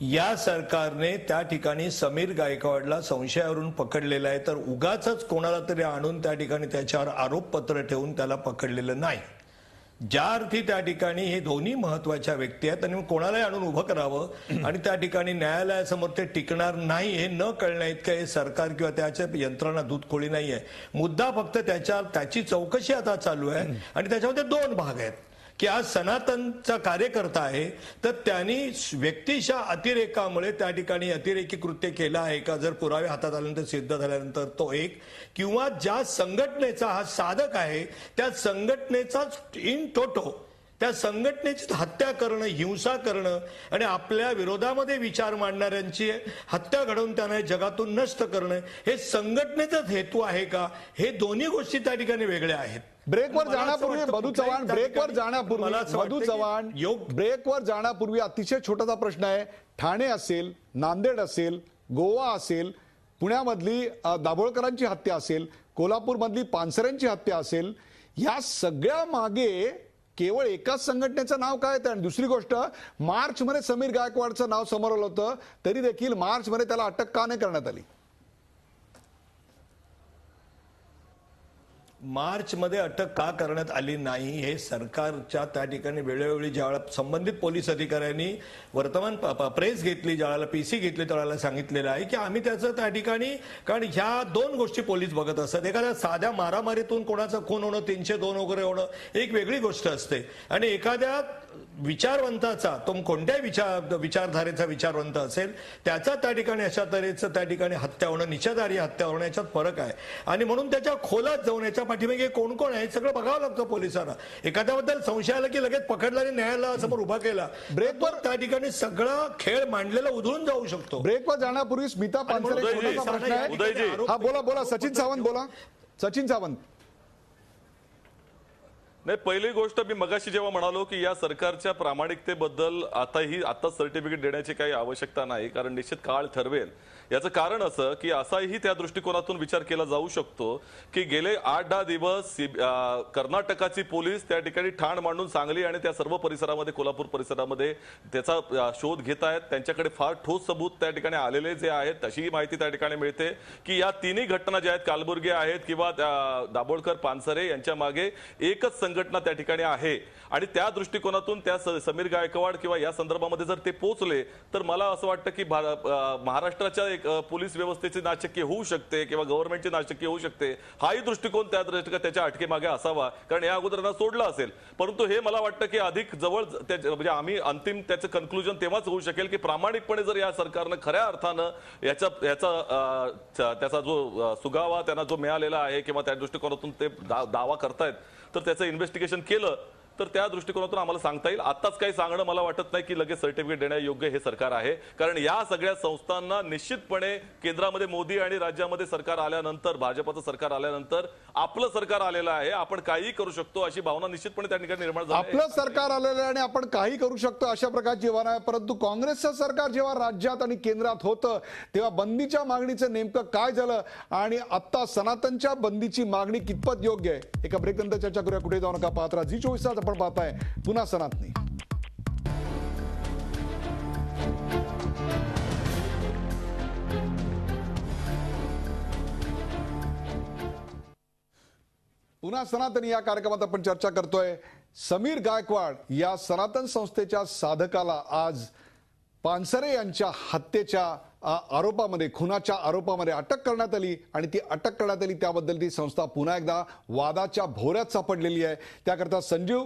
F: या सरकारने त्या ठिकाणी समीर गायकवाडला संशयावरून पकडलेला आहे तर उगाचच कोणाला तरी आणून त्या ठिकाणी त्याच्यावर आरोपपत्र ठेवून त्याला पकडलेलं नाही. ज्या अर्थी त्या ठिकाणी हे दोन्ही महत्वाच्या व्यक्ती आहेत आणि कोणालाही आणून उभं करावं आणि त्या ठिकाणी न्यायालयासमोर ते टिकणार नाही हे न कळण्या इतकं हे सरकार किंवा त्याच्या यंत्रणा दूधखोळी नाहीये. मुद्दा फक्त त्याची चौकशी आता चालू आहे आणि त्याच्यामध्ये 2 भाग आहेत की आज सनातनचा कार्यकर्ता आहे तर त्यांनी व्यक्तिशः अतिरेकामुळे त्या ठिकाणी अतिरेकी कृत्य केलं आहे का जर पुरावे हातात आल्यानंतर सिद्ध झाल्यानंतर तो एक, किंवा ज्या संघटनेचा हा साधक आहे त्या संघटनेचा इन टोटो त्या संघटनेची हत्या करणं, हिंसा करणं आणि आपल्या विरोधामध्ये विचार मांडणाऱ्यांची हत्या घडवून त्यांना जगातून नष्ट करणं हे संघटनेचाच हेतू आहे का? हे दोन्ही गोष्टी त्या ठिकाणी वेगळ्या आहेत.
A: ब्रेकवर जाण्यापूर्वी ब्रेकवर जाण्यापूर्वी अतिशय छोटासा प्रश्न आहे. ठाणे असेल, नांदेड असेल, गोवा असेल, पुण्यामधली दाभोळकरांची हत्या असेल, कोल्हापूरमधली पानसरेंची हत्या असेल, या सगळ्या मागे केवळ एकाच संघटनेचं नाव काय आहे? आणि दुसरी गोष्ट, मार्च मध्ये समीर गायकवाडचं नाव समोर आलं होतं तरी देखील मार्च मध्ये त्याला अटक का नाही करण्यात आली?
F: मार्चमध्ये अटक का करण्यात आली नाही हे सरकारच्या त्या ठिकाणी वेळोवेळी ज्यावेळेला संबंधित पोलीस अधिकाऱ्यांनी वर्तमान प्रेस घेतली, ज्यावेळेला पीसी घेतली त्यावेळेला सांगितलेलं आहे की आम्ही त्याचं त्या ठिकाणी, कारण ह्या दोन गोष्टी पोलीस बघत असतात. एखाद्या साध्या मारामारीतून कोणाचा खून होणं, 302 वगैरे होणं एक वेगळी गोष्ट असते, आणि एखाद्या विचारवंताचा, तो कोणत्याही विचारधारेचा विचारवंत असेल त्याचा त्या ठिकाणी अशा तऱ्हेचं त्या ठिकाणी हत्या होणं, निषेधार्ह हत्या होणं याच्यात फरक आहे. आणि म्हणून त्याच्या खोलात जाऊन याच्या पाठीमागे कोण कोण आहे सगळं बघावं लागतं पोलिसांना. एखाद्याबद्दल संशय आला की लगेच पकडला आणि न्यायालयासमोर उभा केला, ब्रेकवर त्या ठिकाणी सगळा खेळ मांडलेला उधळून जाऊ शकतो.
A: ब्रेकवर जाण्यापूर्वी स्मिता पानसरे छोटासा प्रश्न आहे.
E: उदयजी.
A: हा बोला सचिन सावंत बोला. सचिन सावंत.
E: नाही, पहिली गोष्ट मी मगाशी जेव्हा म्हणालो की या सरकारच्या प्रामाणिकतेबद्दल आता सर्टिफिकेट देण्याची काही आवश्यकता नाही, कारण निश्चित काळ ठरवेल. याचं कारण असं की असाही त्या दृष्टिकोनातून विचार केला जाऊ शकतो की गेले 8-10 दिवस कर्नाटकाची पोलीस त्या ठिकाणी ठाण मांडून सांगली आणि त्या सर्व परिसरामध्ये, कोल्हापूर परिसरामध्ये त्याचा शोध घेत आहेत. त्यांच्याकडे फार ठोस सबूत त्या ठिकाणी आलेले जे आहेत तशीही माहिती त्या ठिकाणी मिळते की या तिन्ही घटना ज्या आहेत, कालबुर्गी आहेत किंवा दाभोळकर, पानसरे यांच्या मागे एकच संघटना त्या ठिकाणी आहे. आणि त्या दृष्टिकोनातून त्या समीर गायकवाड किंवा या संदर्भामध्ये जर ते पोहोचले तर मला असं वाटतं की महाराष्ट्राच्या एक पोलीस व्यवस्थेची नाचक्की होऊ शकते किंवा गव्हर्नमेंटची नाचक्की होऊ शकते. हाही दृष्टिकोन त्याच्या अटकेमागे असावा, कारण या अगोदर त्यांना सोडलं असेल. परंतु हे मला वाटतं की अधिक जवळ म्हणजे आम्ही अंतिम त्याचं कन्क्लुजन तेव्हाच होऊ शकेल की प्रामाणिकपणे जर या सरकारनं खऱ्या अर्थानं त्याचा जो सुगावा त्यांना जो मिळालेला आहे किंवा त्या दृष्टिकोनातून ते दावा करतायत तर त्याचं इन्व्हेस्टिगेशन केलं तर त्या दृष्टिकोनातून आम्हाला सांगता येईल. आताच काही सांगणं मला वाटत नाही की लगेच सर्टिफिकेट देण्यायोग्य हे सरकार आहे, कारण या सगळ्या संस्थांना निश्चितपणे केंद्रामध्ये मोदी आणि राज्यामध्ये सरकार आल्यानंतर, भाजपचं सरकार आल्यानंतर आपलं सरकार आलेलं आहे, आपण काही करू शकतो अशी भावना निश्चितपणे त्या ठिकाणी निर्माण झाली.
A: आपलं सरकार आलेलं आहे आणि आपण काही करू शकतो अशा प्रकारची भावना आहे. परंतु काँग्रेसचं सरकार जेव्हा राज्यात आणि केंद्रात होतं तेव्हा बंदीच्या मागणीचं नेमकं काय झालं आणि आता सनातनच्या बंदीची मागणी कितपत योग्य आहे? एका ब्रेक नंतर चर्चा करूया. कुठे जाऊ नका, पाहत राहा झी 24 तास. आपण पाहताय पुन्हा सनातनी. पुन्हा सनातनी या कार्यक्रमात आपण चर्चा करतोय. समीर गायकवाड या सनातन संस्थेच्या साधकाला आज पानसरे यांच्या हत्येच्या आरोपामध्ये, खुनाच्या आरोपामध्ये अटक करण्यात आली आणि ती अटक करण्यात आली त्याबद्दल ती संस्था पुन्हा एकदा वादाच्या भोवऱ्यात सापडलेली आहे. त्याकरता संजीव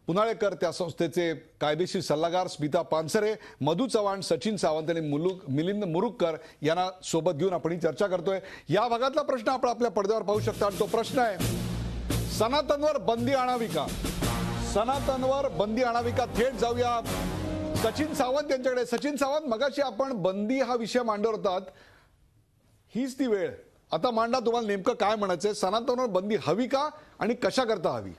A: पुनाळेकर, त्या संस्थेचे कायदेशीर सल्लागार, स्मिता पानसरे, मधू चव्हाण, सचिन सावंत आणि मिलिंद मुरुगकर यांना सोबत घेऊन आपण ही चर्चा करतोय. या भागातला प्रश्न आपण आपल्या पडद्यावर पाहू शकता आणि तो प्रश्न आहे, सनातनवर बंदी आणावी का? सनातनवर बंदी आणावी का? थेट जाऊया सचिन सावंत यांच्याकडे. सचिन सावंत, मगाशी आपण बंदी हा विषय मांडत होतात, हीच ती वेळ. आता मांडा, तुम्हाला नेमकं काय म्हणायचंय? सनातनवर बंदी हवी का आणि कशा करता हवी?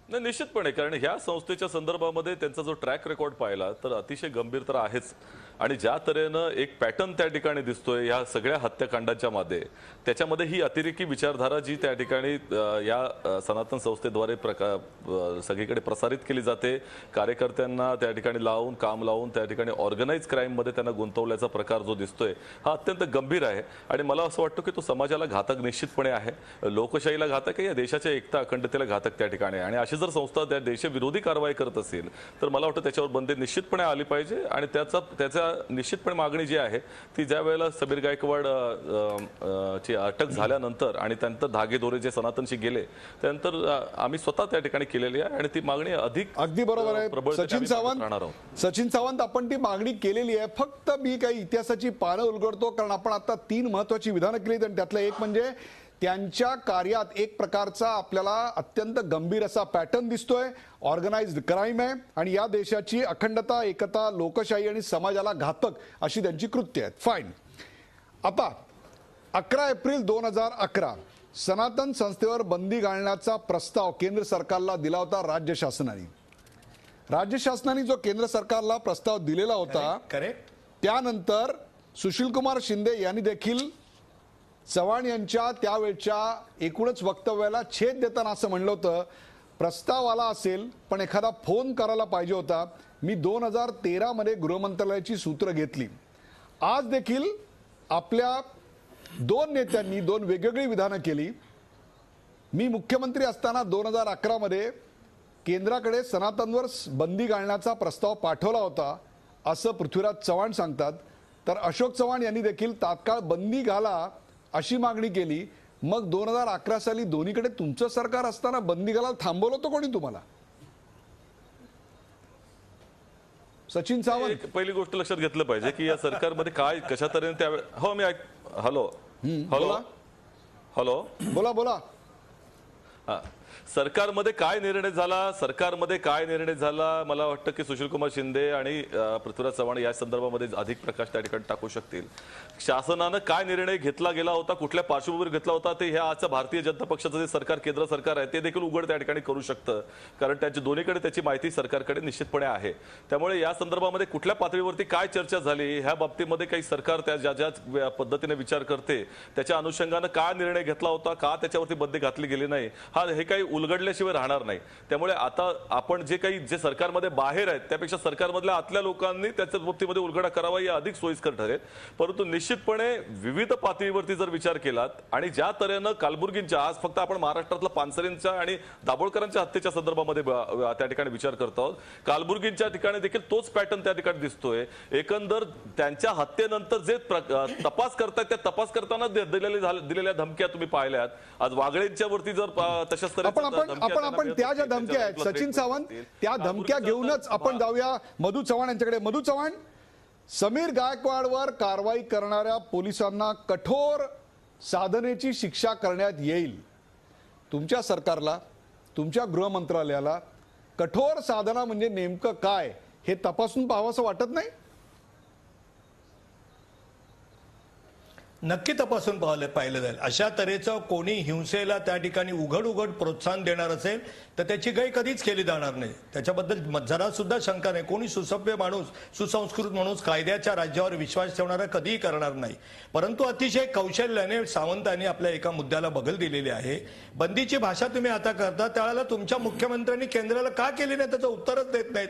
E: नाही, निश्चितपणे, कारण ह्या संस्थेच्या संदर्भामध्ये त्यांचा जो ट्रॅक रेकॉर्ड पाहिला तर अतिशय गंभीर तर आहेच. आणि ज्या तऱ्हेनं एक पॅटर्न त्या ठिकाणी दिसतोय या सगळ्या हत्याकांडाच्या मध्ये, त्याच्यामध्ये ही अतिरेकी विचारधारा जी त्या ठिकाणी या सनातन संस्थेद्वारे सगळीकडे प्रसारित केली जाते, कार्यकर्त्यांना त्या ठिकाणी काम लावून त्या ठिकाणी ऑर्गनाइज क्राईम मध्ये त्यांना गुंतवल्याचा प्रकार जो दिसतोय हा अत्यंत गंभीर आहे. आणि मला असं वाटतं की तो समाजाला घातक निश्चितपणे आहे, लोकशाहीला घातक आहे, या देशाच्या एकता अखंडतेला घातक त्या ठिकाणी आहे. आणि अशी जर संस्था त्या देशविरोधी कारवाई करत असेल तर मला वाटतं त्याच्यावर बंदी निश्चितपणे आली पाहिजे. आणि त्याचा निश्चितपणे मागणी जी आहे ती ज्या वेळेला समीर गायकवाड ची अटक झाल्यानंतर आणि त्यानंतर धागेदोरे जे सनातनशी गेले त्यानंतर आम्ही स्वतः त्या ठिकाणी केलेली आहे आणि ती मागणी अगदी
A: बरोबर आहे. सचिन सावंत, आपण ती मागणी केलेली आहे. फक्त मी काही इतिहासाची पानं उलगडतो, कारण आपण आता 3 महत्वाची विधानं केली आणि त्यातलं एक म्हणजे त्यांच्या कार्यात एक प्रकारचा आपल्याला अत्यंत गंभीर असा पॅटर्न दिसतोय. ऑर्गनाइज्ड क्राईम आहे आणि या देशाची अखंडता, एकता, लोकशाही आणि समाजाला घातक अशी त्यांची कृत्य आहेत. फाईन. आता 11 एप्रिल 2011 सनातन संस्थेवर बंदी घालण्याचा प्रस्ताव केंद्र सरकारला दिला होता राज्य शासनाने. राज्य शासनाने जो केंद्र सरकारला प्रस्ताव दिलेला होता,
F: करेक्ट,
A: त्यानंतर सुशीलकुमार शिंदे यांनी देखील चव्हाण यांच्या त्यावेळच्या एकूणच वक्तव्याला छेद देताना असं म्हणलं होतं, प्रस्ताव आला असेल पण एखादा फोन करायला पाहिजे होता. मी 2013 मध्ये गृहमंत्रालयाची सूत्र घेतली. आज देखील आपल्या दोन नेत्यांनी दोन वेगवेगळी विधानं केली. मी मुख्यमंत्री असताना 2011 मध्ये केंद्राकडे सनातनवर बंदी घालण्याचा प्रस्ताव पाठवला होता असं पृथ्वीराज चव्हाण सांगतात. तर अशोक चव्हाण यांनी देखील तात्काळ बंदी घाला अशी मागणी केली. मग 2011 साली दोन्हीकडे तुमचं सरकार असताना बंदी घालायला थांबवलं होतं कोणी तुम्हाला? सचिन सावंत.
E: एक पहिली गोष्ट लक्षात घेतलं पाहिजे की या सरकारमध्ये काय कशा तऱ्हेने त्या हो मी हॅलो हॅलो हॅलो
A: बोला बोला.
E: हा. सरकारमध्ये काय निर्णय झाला मला वाटतं की सुशीलकुमार शिंदे आणि पृथ्वीराज चव्हाण या संदर्भामध्ये अधिक प्रकाश त्या ठिकाणी टाकू शकतील. शासनानं काय निर्णय घेतला गेला होता, कुठल्या पार्श्वभूमीवर घेतला होता ते ह्या आजच्या भारतीय जनता पक्षाचं जे सरकार केंद्र सरकार आहे ते देखील उघड त्या ठिकाणी करू शकतं, कारण त्यांच्या दोन्हीकडे त्याची माहिती सरकारकडे निश्चितपणे आहे. त्यामुळे या संदर्भामध्ये कुठल्या पातळीवरती काय चर्चा झाली ह्या बाबतीमध्ये काही सरकार त्या ज्या पद्धतीने विचार करते त्याच्या अनुषंगानं काय निर्णय घेतला होता, का त्याच्यावरती बंदी घातली गेली नाही, हे काही उलगडल्याशिवाय राहणार नाही. त्यामुळे आता आपण जे सरकारमध्ये बाहेर आहेत त्यापेक्षा सरकारमधल्या आतल्या लोकांनी त्याच्या बाबतीमध्ये उलगडा करावा या अधिक सोयीस्कर ठरेल. परंतु निश्चितपणे विविध पातळीवरती जर विचार केलात आणि ज्या तऱ्हेनं कालबुर्गींच्या आज फक्त आपण महाराष्ट्रातल्या पानसरेंच्या आणि दाभोळकरांच्या हत्येच्या संदर्भामध्ये त्या ठिकाणी विचार करत आहोत, कालबुर्गींच्या ठिकाणी देखील तोच पॅटर्न त्या ठिकाणी दिसतोय. एकंदर त्यांच्या हत्येनंतर जे तपास करतायत त्या तपास करताना दिलेल्या धमक्या तुम्ही पाहिल्यात. आज वागळेंच्या वरती जर तशाच
A: आपण त्या ज्या धमक्या आहेत सचिन सावंत त्या धमक्या घेऊनच आपण जाऊया मधू चव्हाण यांच्याकडे. मधू चव्हाण, समीर गायकवाडवर कारवाई करणाऱ्या पोलिसांना कठोर साधनेची शिक्षा करण्यात येईल. तुमच्या सरकारला, तुमच्या गृह मंत्रालयाला कठोर साधना म्हणजे नेमकं काय हे तपासून पाहावंसं वाटत नाही?
F: नक्की तपासून पाहिलं जाईल. अशा तऱ्हेचं कोणी हिंसेला त्या ठिकाणी उघड उघड प्रोत्साहन देणार असेल तर त्याची गय कधीच केली जाणार नाही. त्याच्याबद्दल जरा सुद्धा शंका नाही. कोणी सुसभ्य माणूस, सुसंस्कृत माणूस कायद्याच्या राज्यावर विश्वास ठेवणारा कधीही करणार नाही. परंतु अतिशय कौशल्याने सावंतांनी आपल्या एका मुद्द्याला बगल दिलेली आहे. बंदीची भाषा तुम्ही आता करता त्यावेळेला तुमच्या मुख्यमंत्र्यांनी केंद्राला का केली नाही त्याचं उत्तरच देत नाहीत.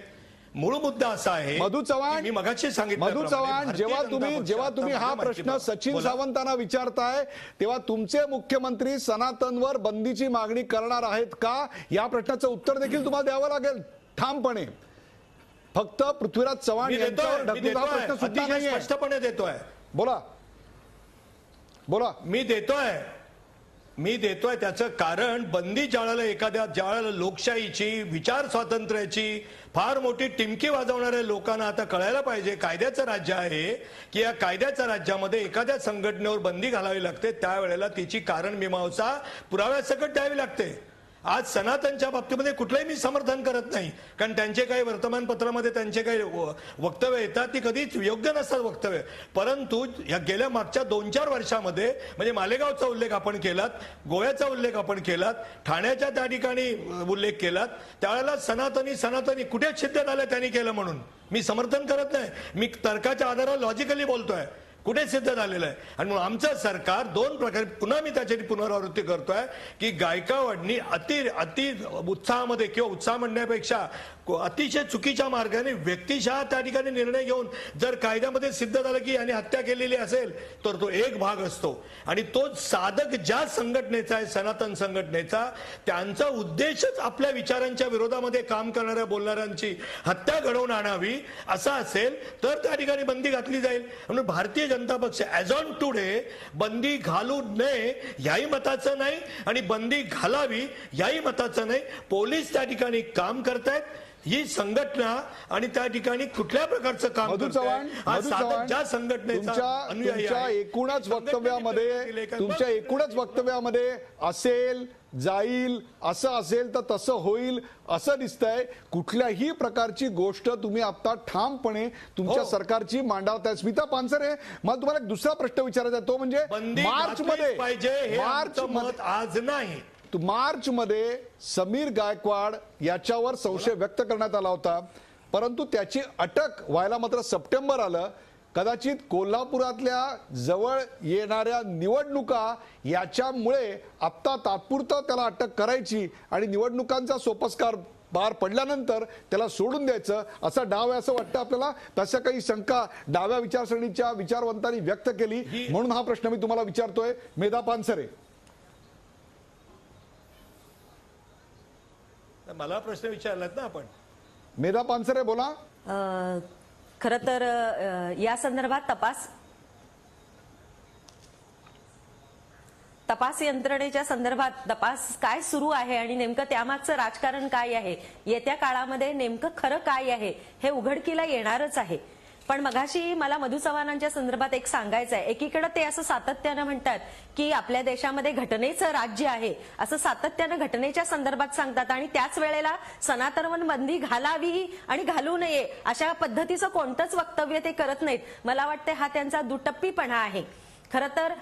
F: मूळ मुद्दा असा आहे.
A: मधू चव्हाण,
F: मी मगाशी सांगितलं,
A: मधू चव्हाण, जेव्हा तुम्ही हा प्रश्न सचिन सावंतांना विचारताय तेव्हा तुमचे मुख्यमंत्री सनातनवर बंदीची मागणी करणार आहेत का या प्रश्नाचं उत्तर देखील तुम्हाला द्यावं लागेल ठामपणे. फक्त पृथ्वीराज चव्हाण यांच्यावर ढकलून हा प्रश्न सुद्धा नाहीये.
F: स्पष्टपणे देतोय.
A: बोला बोला.
F: मी देतोय त्याचं कारण बंदी ज्यावेळेला लोकशाहीची, विचार स्वातंत्र्याची फार मोठी टिमकी वाजवणाऱ्या लोकांना आता कळायला पाहिजे कायद्याचं राज्य आहे की या कायद्याच्या राज्यामध्ये एखाद्या संघटनेवर बंदी घालावी लागते त्यावेळेला तिची कारण मीमांसा पुराव्यासकट द्यावी लागते. आज सनातनच्या बाबतीमध्ये कुठलंही मी समर्थन करत नाही, कारण त्यांचे काही वर्तमानपत्रामध्ये त्यांचे काही वक्तव्य येतात ती कधीच योग्य नसतात वक्तव्य. परंतु या गेल्या मागच्या 2-4 वर्षामध्ये म्हणजे मालेगावचा उल्लेख आपण केलात, गोव्याचा उल्लेख आपण केलात, ठाण्याच्या त्या ठिकाणी उल्लेख केलात, त्यावेळेला सनातनी कुठे सिद्ध झालं त्यांनी केलं म्हणून मी समर्थन करत नाही. मी तर्काच्या आधारावर लॉजिकली बोलतोय. कुठे सिद्ध झालेलं आहे. आणि म्हणून आमचं सरकार दोन प्रकारे पुन्हा मी त्याची पुनरावृत्ती करतोय की गायकवाडनी अति उत्साहामध्ये किंवा उत्साह म्हणण्यापेक्षा अतिशय चुकीच्या मार्गाने व्यक्तिशः त्या ठिकाणी निर्णय घेऊन जर कायद्यामध्ये सिद्ध झालं की यांनी हत्या केलेली असेल तर तो एक भाग असतो. आणि तो साधक ज्या संघटनेचा आहे सनातन संघटनेचा त्यांचा उद्देशच आपल्या विचारांच्या विरोधामध्ये काम करणाऱ्या बोलणाऱ्यांची हत्या घडवून आणावी असा असेल तर त्या ठिकाणी बंदी घातली जाईल. म्हणून भारतीय जनता पक्ष ऍज ऑन टुडे बंदी घालू नये याही मताचं नाही आणि बंदी घालावी याही मताचं नाही. पोलीस त्या ठिकाणी काम करतायत, ही संघटना आणि त्या ठिकाणी कुठल्या प्रकारचं काम
A: मधू चव्हाण,
F: ज्या संघटनेच्या
A: एकूणच वक्तव्यामध्ये असेल जाईल असं असेल तर तसं होईल असं दिसतंय. कुठल्याही प्रकारची गोष्ट तुम्ही आता ठामपणे तुमच्या सरकारची मांडवताय. स्मिता पानसरे, मला तुम्हाला एक दुसरा प्रश्न विचारायचा आहे तो म्हणजे मार्च मध्ये समीर गायकवाड याच्यावर संशय व्यक्त करण्यात आला होता, परंतु त्याची अटक व्हायला मात्र सप्टेंबर आलं. कदाचित कोल्हापुरातल्या जवळ येणाऱ्या निवडणुका याच्यामुळे आता तात्पुरतं त्याला अटक करायची आणि निवडणुकांचा सोपस्कार पार पडल्यानंतर त्याला सोडून द्यायचं असा डाव आहे असं वाटतं आपल्याला? तशा काही शंका डाव्या विचारसरणीच्या विचारवंतांनी व्यक्त केली, म्हणून हा प्रश्न मी तुम्हाला विचारतोय. मेधा पानसरे,
F: मला प्रश्न विचारलात ना आपण.
A: मेधा पानसरे बोला.
C: खरं तर या संदर्भात तपास यंत्रणेच्या संदर्भात तपास काय सुरू आहे आणि नेमकं त्यामागचं राजकारण काय आहे, येत्या काळामध्ये नेमकं खरं काय आहे हे उघडकीला येणारच आहे. पण मगाशी मला मधु चव्हाणांच्या संदर्भात एक सांगायचं आहे. एकीकडे ते असं सातत्यानं म्हणतात की आपल्या देशामध्ये घटनेचं राज्य आहे, असं सातत्यानं घटनेच्या संदर्भात सांगतात, आणि त्याच वेळेला सनातन बंदी घालावी आणि घालू नये अशा पद्धतीचं कोणतंच वक्तव्य ते करत नाहीत. मला वाटतं हा त्यांचा दुटप्पीपणा आहे. खरं तर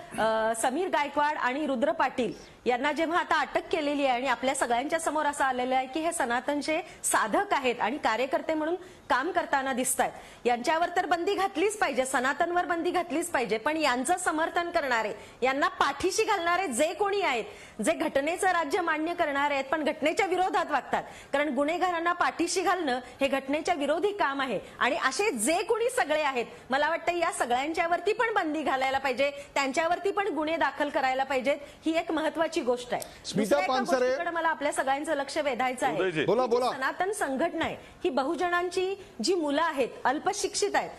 C: समीर गायकवाड आणि रुद्र पाटील यांना जेव्हा आता अटक केलेली आहे आणि आपल्या सगळ्यांच्या समोर असं आलेलं आहे की हे सनातनचे साधक आहेत आणि कार्यकर्ते म्हणून काम करताना दिसत आहेत, यांच्यावर तर बंदी घातलीच पाहिजे, सनातनवर बंदी घातलीच पाहिजे. पण यांचं समर्थन करणारे, यांना पाठीशी घालणारे जे कोणी आहेत, जे घटनेचं राज्य मान्य करणारे आहेत पण घटनेच्या विरोधात वागतात, कारण गुन्हेगारांना पाठीशी घालणं हे घटनेच्या विरोधी काम आहे, आणि असे जे कोणी सगळे आहेत मला वाटतं या सगळ्यांच्यावरती पण बंदी घालायला पाहिजे, त्यांच्यावरती पण गुन्हे दाखल करायला पाहिजेत. ही एक महत्वाची गोष्ट आहे.
A: स्मिता पानसरे,
C: मला आपल्या सगळ्यांचं लक्ष वेधायचं आहे.
A: बोला बोला.
C: सनातन संघटना आहे ही बहुजनांची जी मुलं आहेत, अल्पशिक्षित आहेत.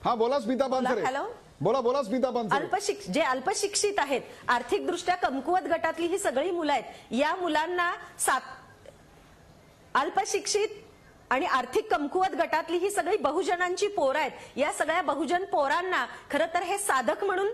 A: हा बोला स्मिता पानसरे.
C: हॅलो,
A: बोला स्मिता पानसरे.
C: जे अल्पशिक्षित आहेत, आर्थिकदृष्ट्या कमकुवत गटातली ही सगळी मुलं आहेत. या मुलांना अल्पशिक्षित आणि आर्थिक कमकुवत गटातली ही सगळी बहुजनांची पोरं आहेत. या सगळ्या बहुजन पोरांना खरं तर हे साधक म्हणून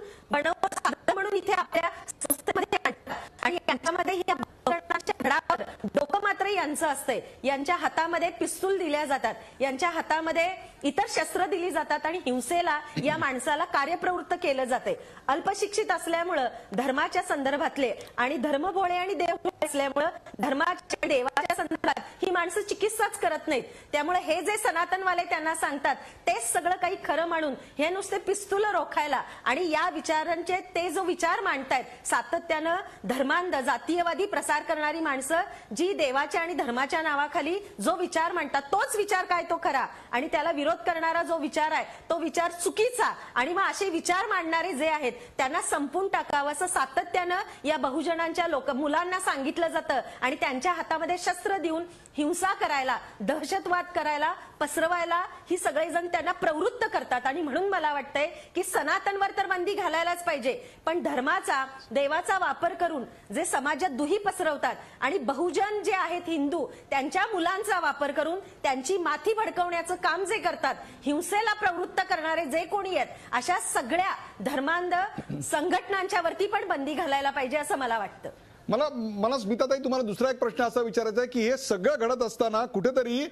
C: इथे आपल्या संस्थेमध्ये आणतात, आणि यांच्यामध्ये या बहुजनांच्या धडावर डोकं मात्र यांचं असतंय. यांच्या हातामध्ये पिस्तूल दिल्या जातात, यांच्या हातामध्ये इतर शस्त्र दिली जातात, आणि हिंसेला या माणसाला कार्यप्रवृत्त केलं जाते. अल्पशिक्षित असल्यामुळं धर्माच्या संदर्भातले आणि धर्मभोळे आणि देवभोळे असल्यामुळं धर्माच्या देवाच्या संदर्भात ही माणसं चिकित्साच करत नाहीत. त्यामुळे हे जे सनातनवाले त्यांना सांगतात तेच सगळं काही खरं म्हणून हे नुसते पिस्तूल रोखायला आणि या विचारांचे ते जो विचार मांडतायत सातत्यानं धर्मांध जातीयवादी प्रसार करणारी माणसं, जी देवाच्या आणि धर्माच्या नावाखाली जो विचार मांडतात तोच विचार काय तो खरा, आणि त्याला विरोध करणारा जो विचार आहे तो विचार चुकीचा, आणि मग असे विचार मांडणारे जे आहेत त्यांना संपून टाकावं असं सातत्यानं या बहुजनांच्या मुलांना सांगितलं जातं, आणि त्यांच्या हातामध्ये शस्त्र देऊन हिंसा करायला, दहशतवाद करायला, पसरवायला ही सगळेजण त्यांना प्रवृत्त करतात. आणि म्हणून मला वाटतंय की सनातनवर तर बंदी घालायलाच पाहिजे, पण धर्माचा, देवाचा वापर करून जे समाजात दुही पसरवतात आणि बहुजन जे आहेत हिंदू त्यांच्या मुलांचा वापर करून त्यांची माथी भडकवण्याचं काम जे करतात, हिंसेला प्रवृत्त करणारे जे कोणी आहेत, अशा सगळ्या धर्मांध संघटनांच्या वरती पण बंदी घालायला पाहिजे असं मला वाटतं.
A: मला स्मिताताई तुम्हाला दुसरा एक प्रश्न असा विचारायचा आहे की हे सगळं घडत असताना कुठेतरी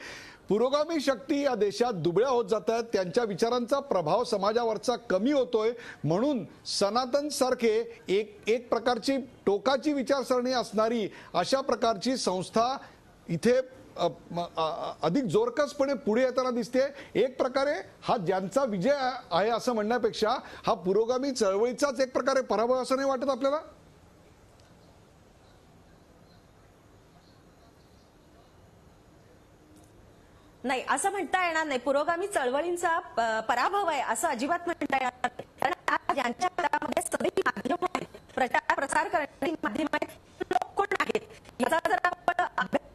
A: पुरोगामी शक्ती या देशात दुबळ्या होत जातात, त्यांच्या विचारांचा प्रभाव समाजावरचा कमी होतोय, म्हणून सनातन सारखे एक प्रकारची टोकाची विचारसरणी असणारी अशा प्रकारची संस्था इथे अधिक जोरकसपणे पुढे येताना दिसते. एक प्रकारे हा ज्यांचा विजय आहे असं म्हणण्यापेक्षा हा पुरोगामी चळवळीचाच एक प्रकारे पराभव असं नाही वाटत आपल्याला?
C: नाही, असं म्हणता येणार नाही. पुरोगामी चळवळींचा पराभव आहे असं अजिबात म्हणता येणार नाही, कारण ज्यांच्या हातामध्ये सगळी माध्यम आहेत, प्रचार प्रसार करण्याची माध्यम आहेत, लोक कोण आहेत याचा जर आपण अभ्यास.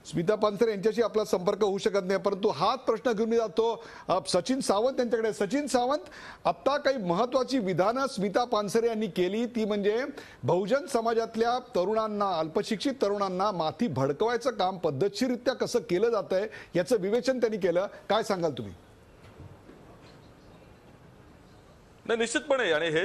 A: स्मिता पानसरे यांच्याशी आपला संपर्क होऊ शकत नाही, परंतु हाच प्रश्न घेऊन मी जातो सचिन सावंत यांच्याकडे. सचिन सावंत, आता काही महत्वाची विधानं स्मिता पानसरे यांनी केली, ती म्हणजे बहुजन समाजातल्या तरुणांना, अल्पशिक्षित तरुणांना माथी भडकवायचं काम पद्धतशीररित्या कसं केलं जात आहे याचं विवेचन त्यांनी केलं. काय सांगाल तुम्ही?
E: नाही, निश्चितपणे, आणि हे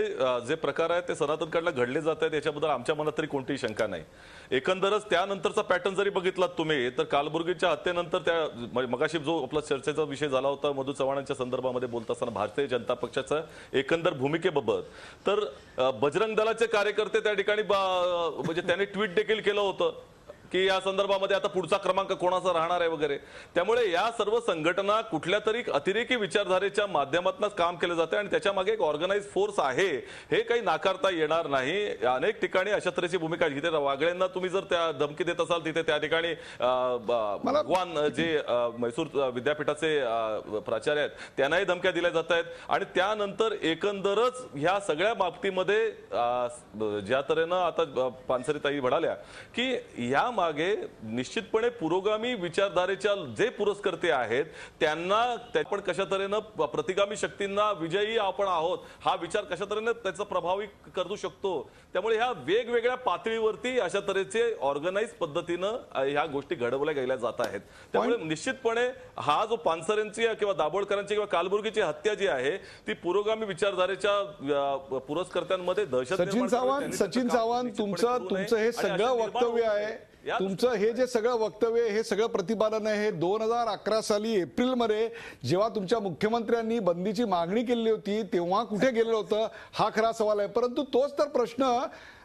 E: जे प्रकार आहेत ते सनातनकडला घडले जात आहेत याच्याबद्दल आमच्या मनात तरी कोणतीही शंका नाही. एकंदरच त्यानंतरचा पॅटर्न जरी बघितलात तुम्ही तर कालबुर्गीच्या हत्येनंतर त्या मगाशी जो आपला चर्चेचा विषय झाला होता मधु चव्हाणांच्या संदर्भामध्ये बोलत असताना भारतीय जनता पक्षाचं एकंदर भूमिकेबाबत, तर बजरंग दलाचे कार्यकर्ते त्या ठिकाणी म्हणजे त्यांनी ट्विट देखील केलं होतं की या संदर्भामध्ये आता पुढचा क्रमांक कोणाचा राहणार आहे वगैरे. त्यामुळे या सर्व संघटना कुठल्या तरी अतिरेकी विचारधारेच्या माध्यमातूनच काम केलं जाते आणि त्याच्या मागे एक ऑर्गनाइज फोर्स आहे, हे काही नाकारता येणार नाही. अनेक ठिकाणी अशा तऱ्हेची भूमिका जिथे वागळेंना तुम्ही जर त्या धमकी देत असाल तिथे त्या ठिकाणी भगवान जे म्हैसूर विद्यापीठाचे प्राचार्य आहेत त्यांनाही धमक्या दिल्या जात आहेत. आणि त्यानंतर एकंदरच ह्या सगळ्या बाबतीमध्ये ज्या तऱ्हेनं आता पानसरेताई म्हणाल्या की या मागे निश्चितपणे पुरोगामी विचारधारेच्या जे पुरस्कर्ते आहेत त्यांना आपण कशा तऱ्हेनं प्रतिगामी शक्तींना विजयी आपण आहोत हा विचार कशा तऱ्हेनं त्याचा प्रभावी करू शकतो. त्यामुळे ह्या वेगवेगळ्या पातळीवरती अशा तऱ्हेचे ऑर्गनाइज पद्धतीनं ह्या गोष्टी घडवल्या गेल्या जात आहेत. त्यामुळे निश्चितपणे हा जो पानसरेंची किंवा दाभोळकरांची किंवा कालबुर्गीची हत्या जी आहे ती पुरोगामी विचारधारेच्या पुरस्कर्त्यांमध्ये दहशत
A: सचिन सावंत तुमचं हे सगळं वक्तव्य आहे, तुमचं हे जे सगळं वक्तव्य हे सगळं प्रतिपादन आहे हे 2011 साली एप्रिलमध्ये जेव्हा तुमच्या मुख्यमंत्र्यांनी बंदीची मागणी केली होती तेव्हा कुठे गेलेलं होतं हा खरा सवाल आहे. परंतु तोच तर प्रश्न